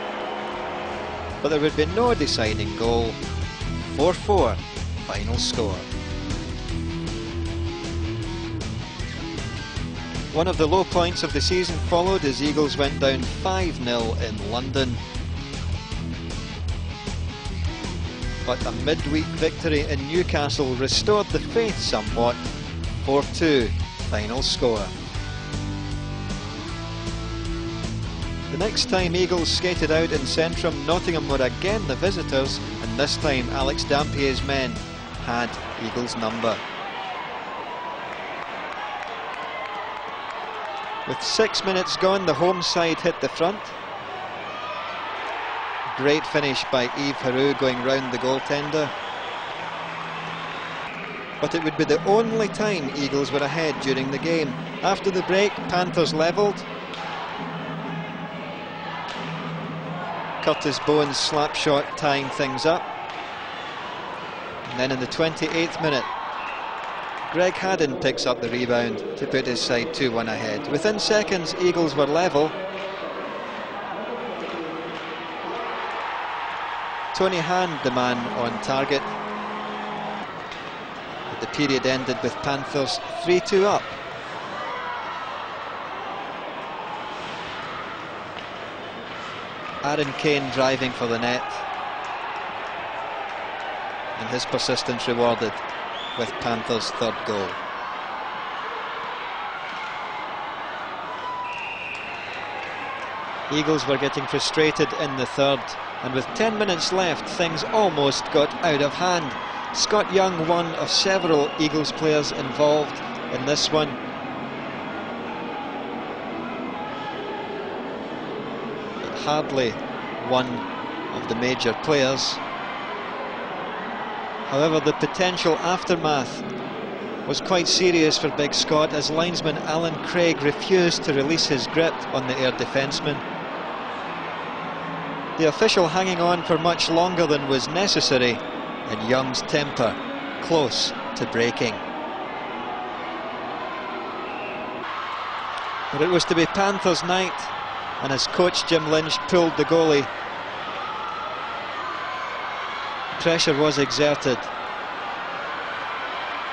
But there would be no deciding goal. 4-4 final score. One of the low points of the season followed as Eagles went down 5-0 in London. But a midweek victory in Newcastle restored the faith somewhat. 4-2 final score. The next time Eagles skated out in Centrum, Nottingham were again the visitors, and this time Alex Dampier's men had Eagles' number. With 6 minutes gone, the home side hit the front. Great finish by Yves Heroux going round the goaltender. But it would be the only time Eagles were ahead during the game. After the break, Panthers levelled. Curtis Bowen's slap shot tying things up. And then in the 28th minute, Greg Hadden picks up the rebound to put his side 2-1 ahead. Within seconds, Eagles were level. Tony Hand, the man on target. But the period ended with Panthers 3-2 up. Aaron Kane driving for the net. And his persistence rewarded with Panthers' 3rd goal. Eagles were getting frustrated in the 3rd, and with 10 minutes left, things almost got out of hand. Scott Young, one of several Eagles players involved in this one. But hardly one of the major players. However, the potential aftermath was quite serious for Big Scott as linesman Alan Craig refused to release his grip on the Ayr defenceman. The official hanging on for much longer than was necessary, and Young's temper close to breaking. But it was to be Panthers' night, and as coach Jim Lynch pulled the goalie, pressure was exerted,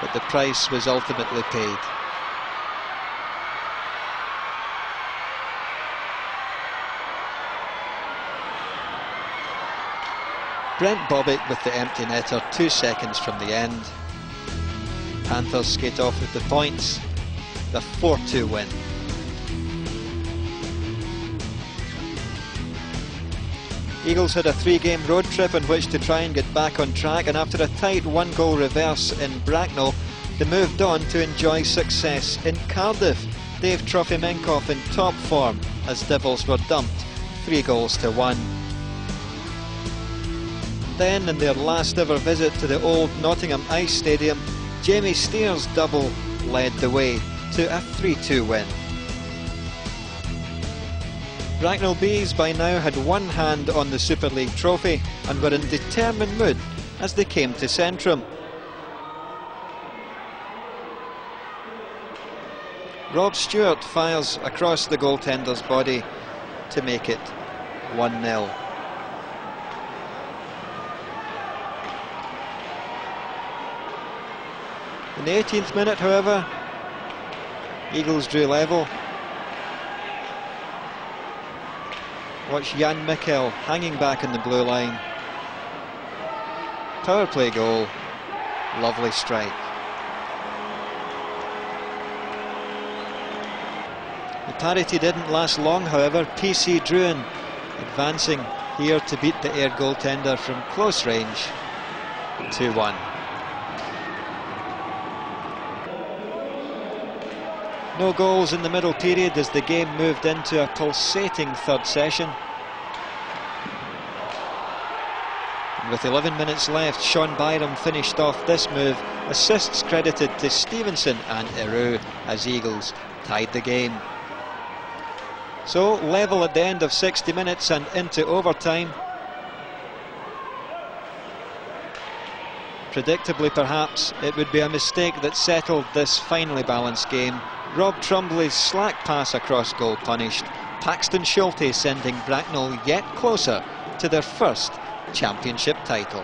but the price was ultimately paid. Brent Bobbitt with the empty netter 2 seconds from the end. Panthers skate off with the points, the 4-2 win. Eagles had a 3-game road trip on which to try and get back on track, and after a tight 1-goal reverse in Bracknell, they moved on to enjoy success in Cardiff. Dave Trofimenkoff in top form as Devils were dumped 3-1. Then, in their last ever visit to the old Nottingham Ice Stadium, Jamie Steers' double led the way to a 3-2 win. Bracknell Bees by now had one hand on the Super League trophy and were in determined mood as they came to Centrum. Rob Stewart fires across the goaltender's body to make it 1-0. In the 18th minute, however, Eagles drew level. Watch Jan Mikkel hanging back in the blue line. Power play goal, lovely strike. The parity didn't last long, however. PC Druin advancing here to beat the Ayr goaltender from close range. 2-1. No goals in the middle period as the game moved into a pulsating third session. And with 11 minutes left, Sean Byram finished off this move. Assists credited to Stevenson and Eru as Eagles tied the game. So level at the end of 60 minutes and into overtime. Predictably perhaps, it would be a mistake that settled this finely balanced game. Rob Trumbley's slack pass across goal punished. Paxton Schulte sending Bracknell yet closer to their first championship title.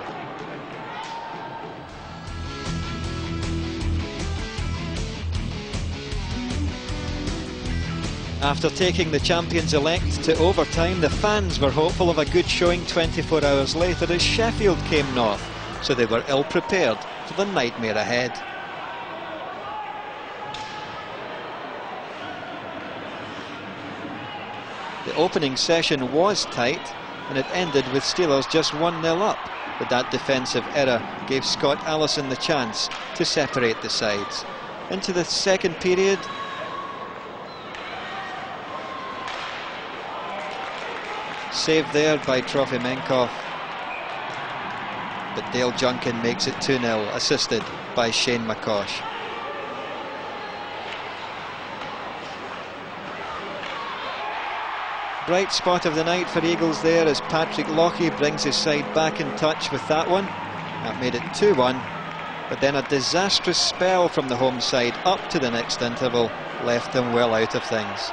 After taking the champions-elect to overtime, the fans were hopeful of a good showing 24 hours later as Sheffield came north, so they were ill-prepared for the nightmare ahead. The opening session was tight, and it ended with Steelers just 1-0 up, but that defensive error gave Scott Allison the chance to separate the sides. Into the second period, saved there by Trofimenkoff, but Dale Junkin makes it 2-0, assisted by Shane McCosh. Bright spot of the night for Eagles there as Patrick Lockey brings his side back in touch with that one. That made it 2-1, but then a disastrous spell from the home side up to the next interval left them well out of things.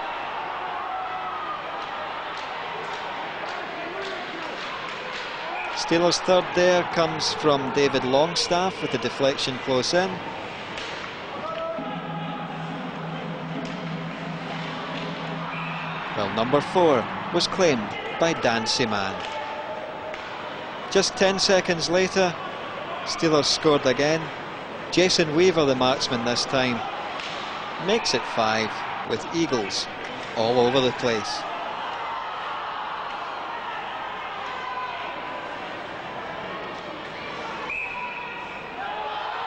Steelers' third there comes from David Longstaff with the deflection close in. Well, number 4 was claimed by Dan Seaman. Just 10 seconds later, Steelers scored again. Jason Weaver, the marksman this time, makes it 5 with Eagles all over the place.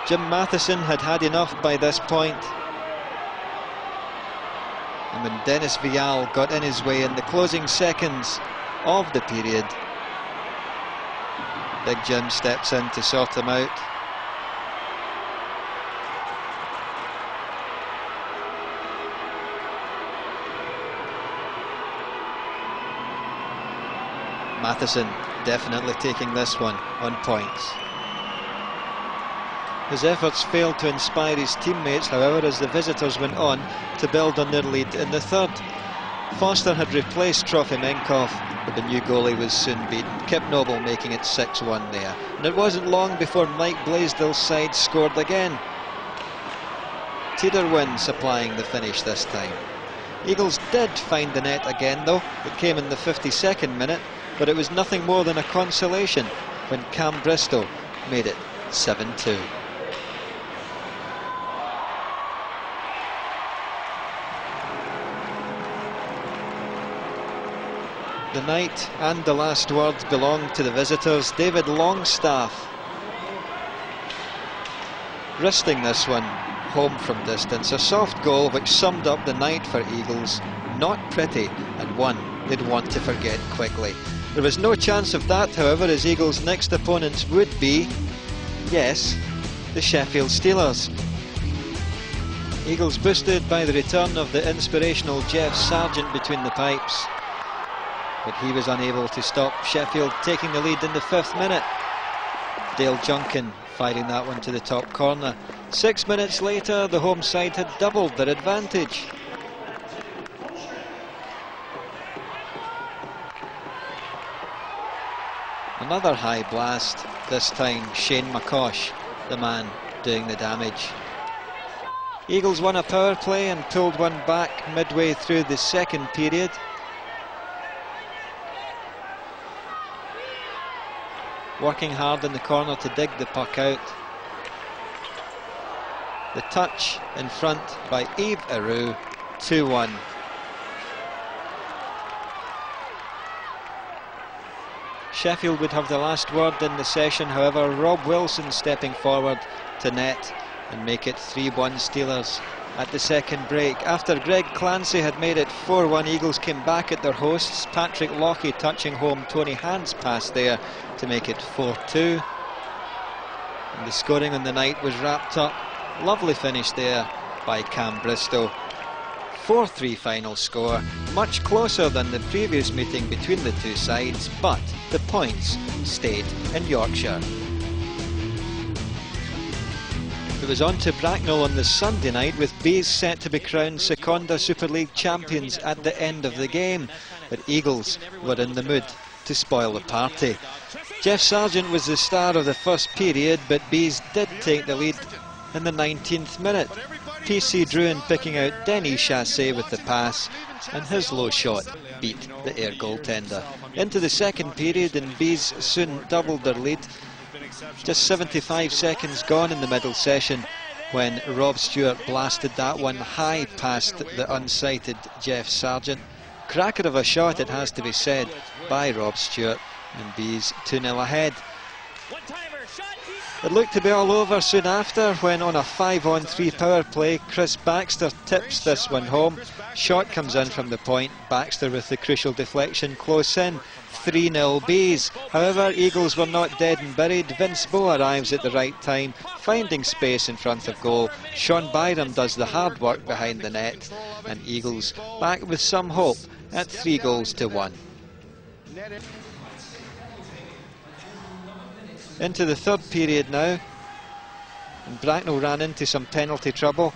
Jim Matheson had had enough by this point. And when Dennis Vial got in his way in the closing seconds of the period, Big Jim steps in to sort him out. Matheson definitely taking this one on points. His efforts failed to inspire his teammates, however, as the visitors went on to build on their lead in the third. Foster had replaced Trofimenkov, but the new goalie was soon beaten. Kip Noble making it 6-1 there. And it wasn't long before Mike Blaisdell's side scored again. Tiederwin supplying the finish this time. Eagles did find the net again though. It came in the 52nd minute, but it was nothing more than a consolation when Cam Bristow made it 7-2. The night and the last word belonged to the visitors. David Longstaff wristing this one home from distance. A soft goal which summed up the night for Eagles. Not pretty, and one they'd want to forget quickly. There was no chance of that, however, as Eagles' next opponents would be, yes, the Sheffield Steelers. Eagles boosted by the return of the inspirational Jeff Sargent between the pipes, but he was unable to stop Sheffield taking the lead in the 5th minute. Dale Junkin firing that one to the top corner. 6 minutes later, the home side had doubled their advantage. Another high blast, this time Shane McCosh, the man doing the damage. Eagles won a power play and pulled one back midway through the second period. Working hard in the corner to dig the puck out. The touch in front by Yves Aroux, 2-1. Sheffield would have the last word in the session, however. Rob Wilson stepping forward to net and make it 3-1 Steelers at the second break. After Greg Clancy had made it 4-1, Eagles came back at their hosts. Patrick Lockey touching home Tony Hand's pass there to make it 4-2. And the scoring on the night was wrapped up. Lovely finish there by Cam Bristow. 4-3 final score, much closer than the previous meeting between the two sides, but the points stayed in Yorkshire. It was on to Bracknell on the Sunday night, with Bees set to be crowned Seconda Super League champions at the end of the game, but Eagles were in the mood to spoil the party. Jeff Sargent was the star of the first period, but Bees did take the lead in the 19th minute. PC Druin picking out Denis Chassé with the pass, and his low shot beat the Ayr goaltender. Into the second period, and Bees soon doubled their lead. Just 75 seconds gone in the middle session when Rob Stewart blasted that one high past the unsighted Jeff Sargent. Cracker of a shot, it has to be said, by Rob Stewart, and Bees 2-0 ahead. It looked to be all over soon after when, on a 5-on-3 power play, Chris Baxter tips this one home. Shot comes in from the point, Baxter with the crucial deflection close in. 3-0 Bees. However, Eagles were not dead and buried. Vince Bow arrives at the right time, finding space in front of goal. Sean Byram does the hard work behind the net, and Eagles back with some hope at 3-1. Into the third period now, and Bracknell ran into some penalty trouble.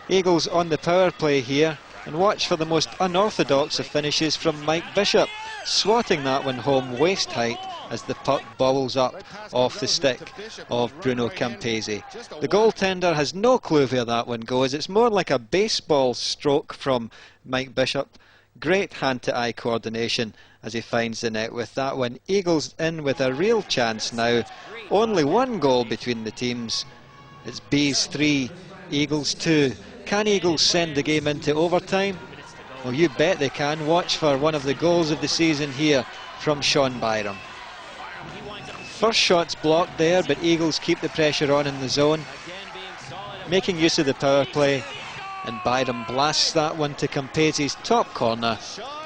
Eagles on the power play here, and watch for the most unorthodox of finishes from Mike Bishop, swatting that one home waist height as the puck bobbles up off the stick of Bruno Campese. The goaltender has no clue where that one goes. It's more like a baseball stroke from Mike Bishop. Great hand-to-eye coordination as he finds the net with that one. Eagles in with a real chance now. Only one goal between the teams. It's Bees 3, Eagles 2. Can Eagles send the game into overtime? Well, you bet they can. Watch for one of the goals of the season here from Sean Byram. First shot's blocked there, but Eagles keep the pressure on in the zone, making use of the power play, and Byram blasts that one to Campese's top corner.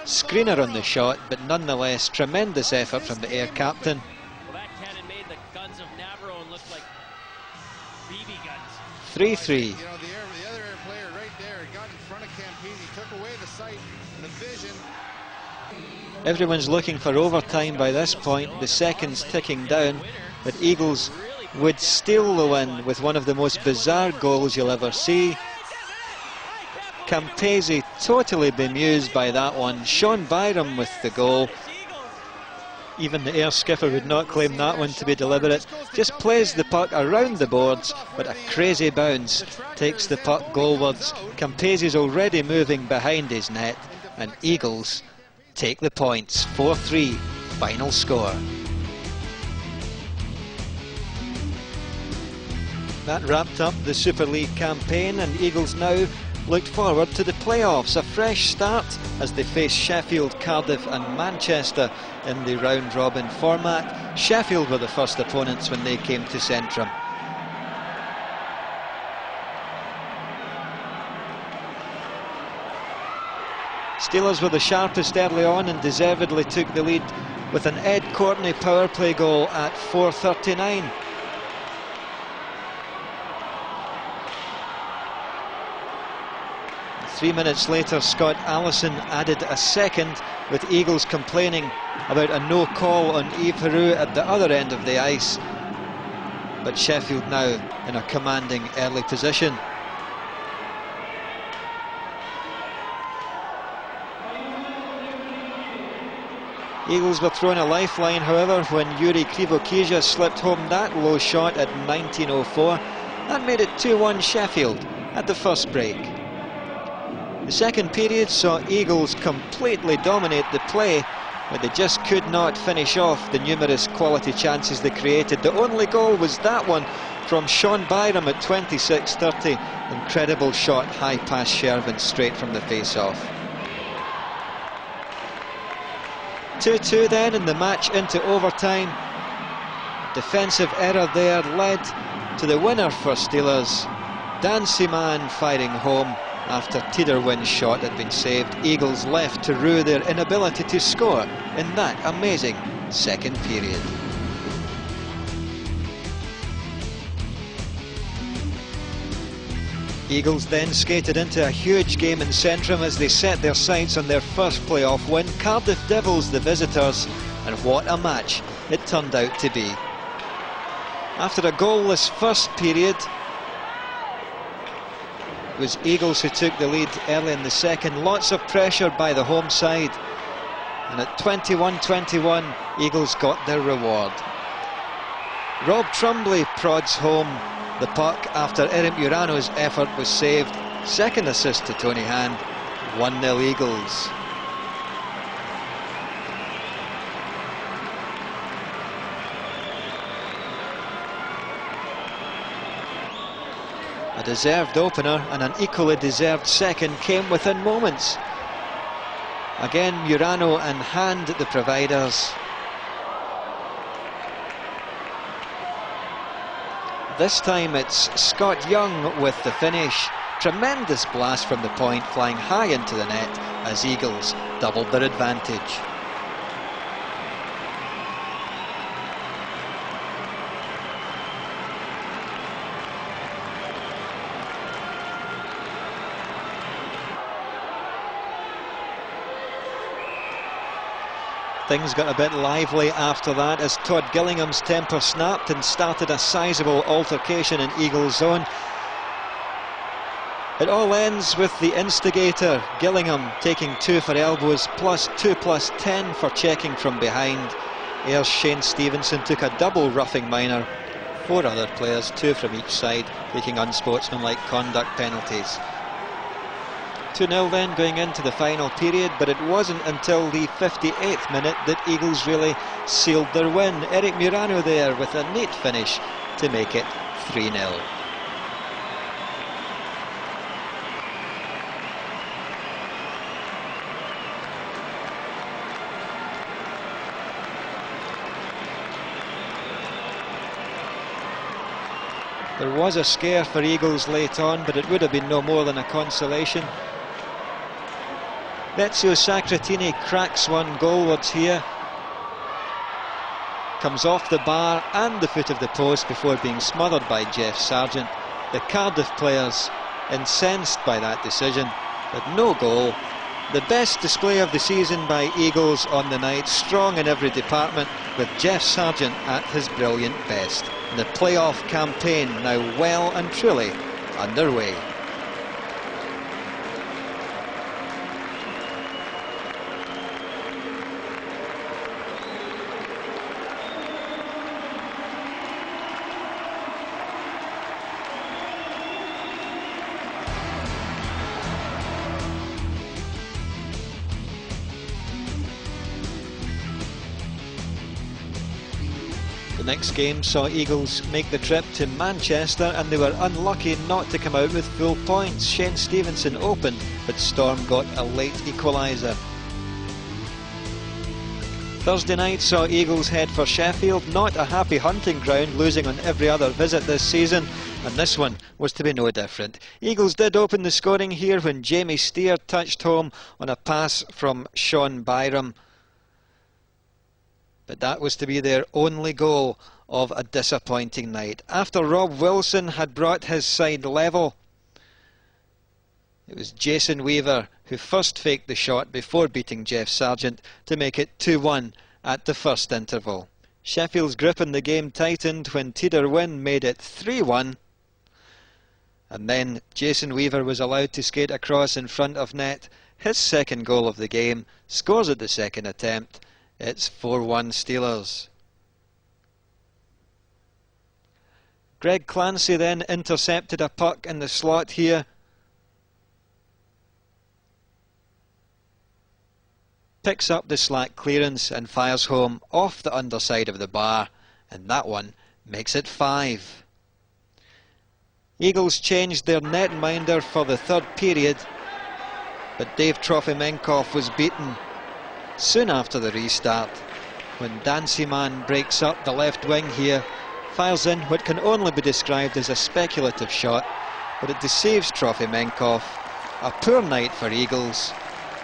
Screener on the shot, but nonetheless tremendous effort from the Air captain. Well, that cannon made the guns of Navarone look like BB guns. 3-3. You know, the other air player right there got in front of Campese, took away the sight and the vision. Everyone's looking for overtime by this point, the seconds ticking down, but Eagles would steal the win with one of the most bizarre goals you'll ever see. Campese totally bemused by that one. Sean Byram with the goal. Even the air skipper would not claim that one to be deliberate. Just plays the puck around the boards, but a crazy bounce takes the puck goalwards. Campese's already moving behind his net, and Eagles take the points. 4-3 final score. That wrapped up the Super League campaign, and Eagles now looked forward to the playoffs. A fresh start as they face Sheffield, Cardiff and Manchester in the round-robin format. Sheffield were the first opponents when they came to Centrum. Steelers were the sharpest early on and deservedly took the lead with an Ed Courtney power play goal at 4:39. Three minutes later, Scott Allison added a second, with Eagles complaining about a no call on Yves Heroux at the other end of the ice. But Sheffield now in a commanding early position. Eagles were thrown a lifeline, however, when Yuri Krivokija slipped home that low shot at 19:04. That made it 2-1 Sheffield at the first break. The second period saw Eagles completely dominate the play, but they just could not finish off the numerous quality chances they created. The only goal was that one from Sean Byram at 26:30. Incredible shot, high past Shervin, straight from the face-off. 2-2 then, and the match into overtime. Defensive error there led to the winner for Steelers. Dan Seaman firing home after Tiderwin's shot had been saved. Eagles left to rue their inability to score in that amazing second period. Eagles then skated into a huge game in Centrum as they set their sights on their first playoff win. Cardiff Devils the visitors, and what a match it turned out to be. After a goalless first period, it was Eagles who took the lead early in the second. Lots of pressure by the home side, and at 21-21 Eagles got their reward. Rob Trumbley prods home the puck after Eric Murano's effort was saved. Second assist to Tony Hand. 1-0 Eagles. A deserved opener and an equally deserved second came within moments. Again, Murano and Hand the providers. This time it's Scott Young with the finish. Tremendous blast from the point, flying high into the net as Eagles doubled their advantage. Things got a bit lively after that as Todd Gillingham's temper snapped and started a sizable altercation in Eagles zone. It all ends with the instigator, Gillingham, taking 2 for elbows, plus 2+10 for checking from behind. Ayers Shane Stevenson took a double roughing minor. 4 other players, 2 from each side, taking unsportsmanlike conduct penalties. 2-0 then going into the final period, but it wasn't until the 58th minute that Eagles really sealed their win. Eric Murano there with a neat finish to make it 3-0. There was a scare for Eagles late on, but it would have been no more than a consolation. Ezio Sacratini cracks one goalwards here. Comes off the bar and the foot of the post before being smothered by Jeff Sargent. The Cardiff players incensed by that decision, but no goal. The best display of the season by Eagles on the night, strong in every department, with Jeff Sargent at his brilliant best. And the playoff campaign now well and truly underway. The next game saw Eagles make the trip to Manchester, and they were unlucky not to come out with full points. Shane Stevenson opened, but Storm got a late equaliser. Thursday night saw Eagles head for Sheffield, not a happy hunting ground, losing on every other visit this season, and this one was to be no different. Eagles did open the scoring here when Jamie Steer touched home on a pass from Sean Byram. But that was to be their only goal of a disappointing night. After Rob Wilson had brought his side level, it was Jason Weaver who first faked the shot before beating Jeff Sargent to make it 2-1 at the first interval. Sheffield's grip in the game tightened when Tudor Wynn made it 3-1. And then Jason Weaver was allowed to skate across in front of net. His second goal of the game, scores at the second attempt. It's 4-1 Steelers. Greg Clancy then intercepted a puck in the slot here. Picks up the slack clearance and fires home off the underside of the bar, and that one makes it 5. Eagles changed their netminder for the third period, but Dave Trofimenkov was beaten soon after the restart, when Dancyman breaks up the left wing here, fires in what can only be described as a speculative shot, but it deceives Trofimenkov. A poor night for Eagles.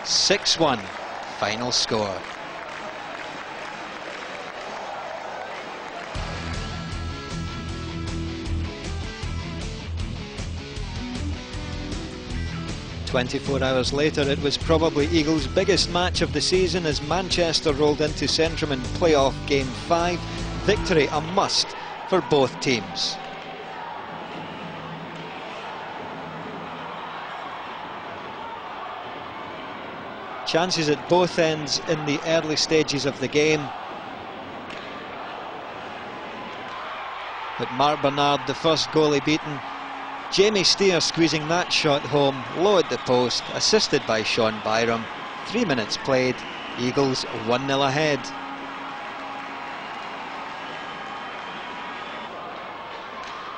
6-1 final score. "24 hours later, it was probably Eagles' biggest match of the season as Manchester rolled into Centrum in playoff Game 5. Victory a must for both teams. Chances at both ends in the early stages of the game. But Mark Bernard, the first goalie beaten. Jamie Steer squeezing that shot home, low at the post, assisted by Sean Byram. 3 minutes played, Eagles 1-0 ahead.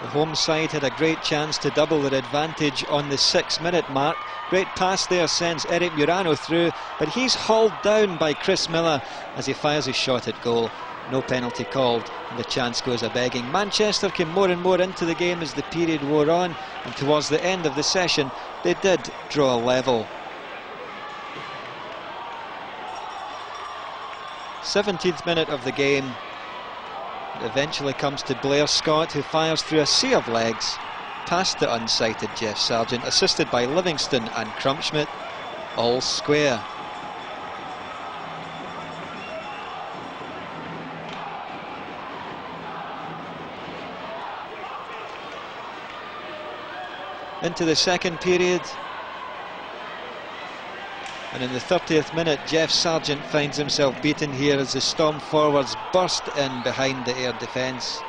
The home side had a great chance to double their advantage on the 6-minute mark. Great pass there sends Eric Murano through, but he's hauled down by Chris Miller as he fires his shot at goal. No penalty called, and the chance goes a-begging. Manchester came more and more into the game as the period wore on, and towards the end of the session they did draw a level. 17th minute of the game. It eventually comes to Blair Scott, who fires through a sea of legs past the unsighted Jeff Sargent, assisted by Livingston and Crumpschmidt. All square. Into the second period, and in the 30th minute Jeff Sargent finds himself beaten here as the Storm forwards burst in behind the air defence.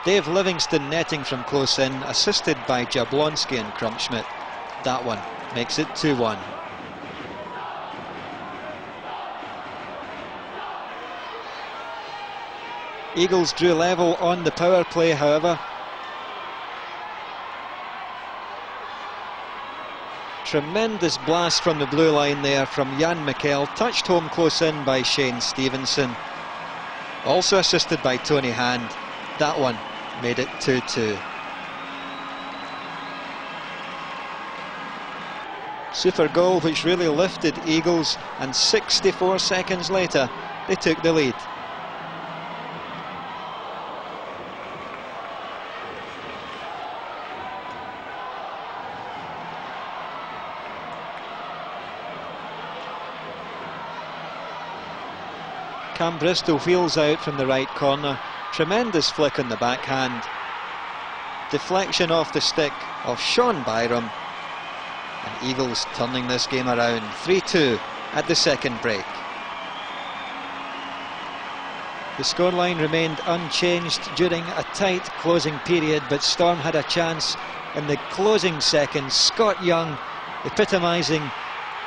Dave Livingston netting from close in, assisted by Jablonski and Crumpschmidt. That one makes it 2-1. Eagles drew level on the power play, however. Tremendous blast from the blue line there from Jan Mikkel, touched home close in by Shane Stevenson. Also assisted by Tony Hand. That one made it 2-2. Super goal which really lifted Eagles, and 64 seconds later they took the lead. Cam Bristol wheels out from the right corner. Tremendous flick on the backhand. Deflection off the stick of Sean Byram. And Eagles turning this game around. 3-2 at the second break. The scoreline remained unchanged during a tight closing period, but Storm had a chance in the closing seconds. Scott Young epitomising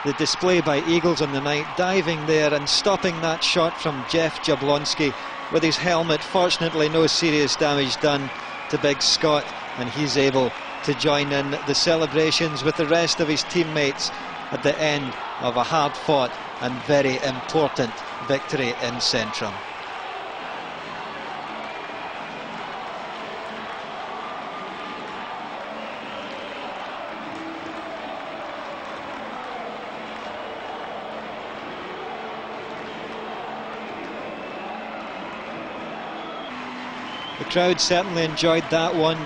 the display by Eagles on the night, diving there and stopping that shot from Jeff Jablonski with his helmet. Fortunately no serious damage done to Big Scott, and he's able to join in the celebrations with the rest of his teammates at the end of a hard-fought and very important victory in Centrum. The crowd certainly enjoyed that one.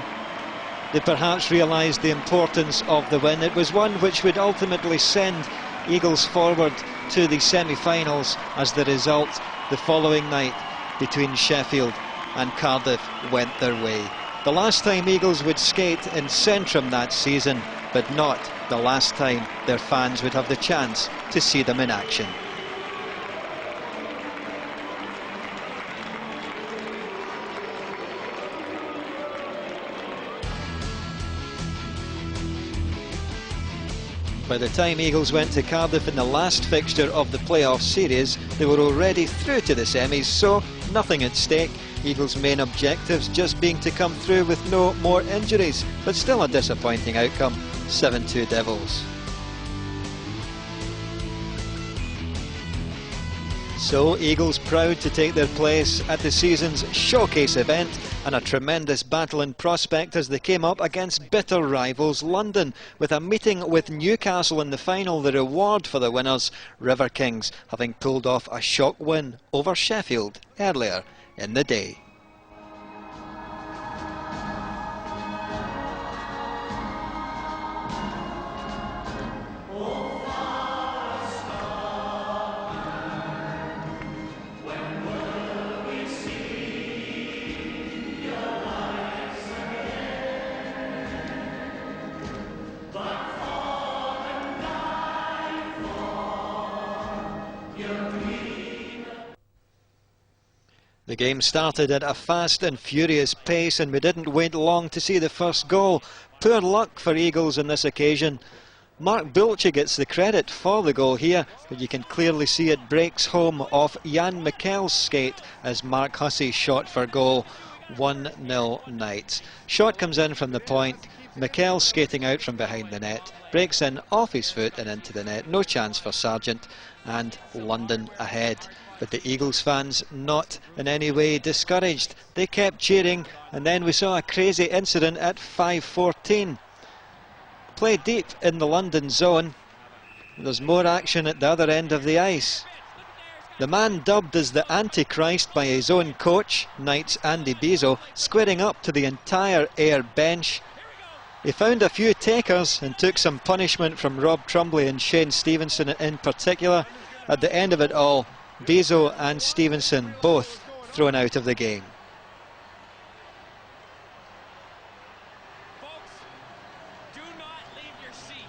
They perhaps realised the importance of the win. It was one which would ultimately send Eagles forward to the semi-finals, as the result the following night between Sheffield and Cardiff went their way. The last time Eagles would skate in Centrum that season, but not the last time their fans would have the chance to see them in action. By the time Eagles went to Cardiff in the last fixture of the playoff series, they were already through to the semis, so nothing at stake. Eagles' main objectives just being to come through with no more injuries, but still a disappointing outcome. 7-2 Devils. So Eagles proud to take their place at the season's showcase event, and a tremendous battle in prospect as they came up against bitter rivals London, with a meeting with Newcastle in the final. The reward for the winners, River Kings, having pulled off a shock win over Sheffield earlier in the day. The game started at a fast and furious pace, and we didn't wait long to see the first goal. Poor luck for Eagles on this occasion. Mark Bulcher gets the credit for the goal here, but you can clearly see it breaks home off Jan Mikkel's skate as Mark Hussey shot for goal. 1-0 Knights. Shot comes in from the point. Mikkel skating out from behind the net, breaks in off his foot and into the net. No chance for Sargent, and London ahead. But the Eagles fans not in any way discouraged. They kept cheering, and then we saw a crazy incident at 5:14. Play deep in the London zone. There's more action at the other end of the ice. The man dubbed as the Antichrist by his own coach, Knights Andy Bezo, squaring up to the entire Ayr bench. He found a few takers and took some punishment from Rob Trumbly and Shane Stevenson in particular. At the end of it all, Bezo and Stevenson both thrown out of the game. Folks, do not leave your seat,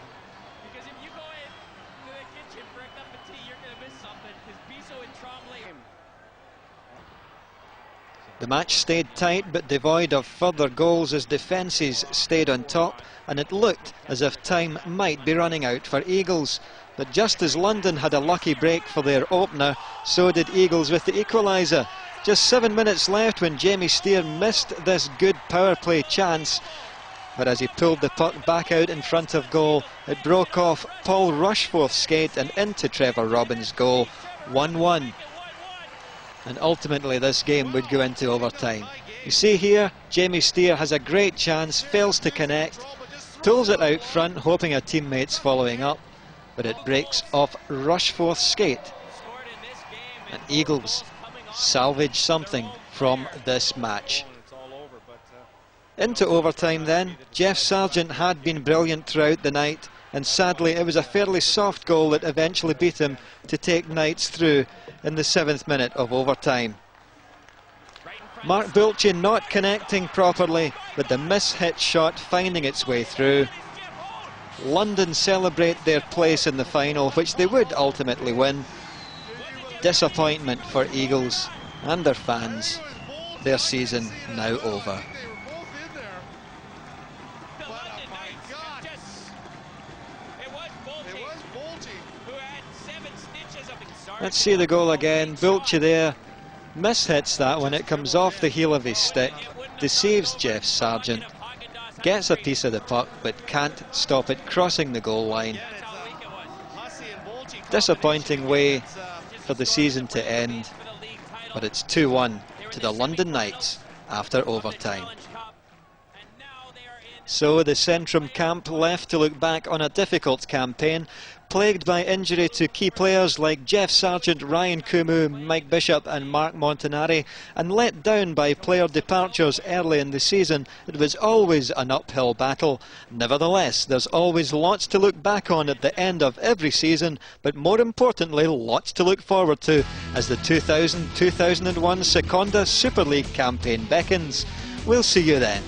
because if you go into the kitchen for a cup of tea, you're going to miss something, because Bezo and Trombley. The match stayed tight but devoid of further goals as defences stayed on top, and it looked as if time might be running out for Eagles. But just as London had a lucky break for their opener, so did Eagles with the equaliser. Just 7 minutes left when Jamie Steer missed this good power play chance. But as he pulled the puck back out in front of goal, it broke off Paul Rushforth's skate and into Trevor Robbins' goal. 1-1. and ultimately this game would go into overtime. You see here, Jamie Steer has a great chance, fails to connect, tools it out front, hoping a teammate's following up, but it breaks off Rushforth's skate. And Eagles salvage something from this match. Into overtime then. Jeff Sargent had been brilliant throughout the night, and sadly it was a fairly soft goal that eventually beat him to take Knights through in the 7th minute of overtime. Mark Bulchy not connecting properly, but the mishit shot finding its way through. London celebrate their place in the final, which they would ultimately win. Disappointment for Eagles and their fans. Their season now over. Let's see the goal again. Bulchy there mishits that when it comes off the heel of his stick, deceives Jeff Sargent, gets a piece of the puck but can't stop it crossing the goal line. Disappointing way for the season to end, but it's 2-1 to the London Knights after overtime. So the Centrum camp left to look back on a difficult campaign, plagued by injury to key players like Jeff Sargent, Ryan Kumu, Mike Bishop and Mark Montanari, and let down by player departures early in the season. It was always an uphill battle. Nevertheless, there's always lots to look back on at the end of every season, but more importantly, lots to look forward to as the 2000-2001 Seconda Super League campaign beckons. We'll see you then.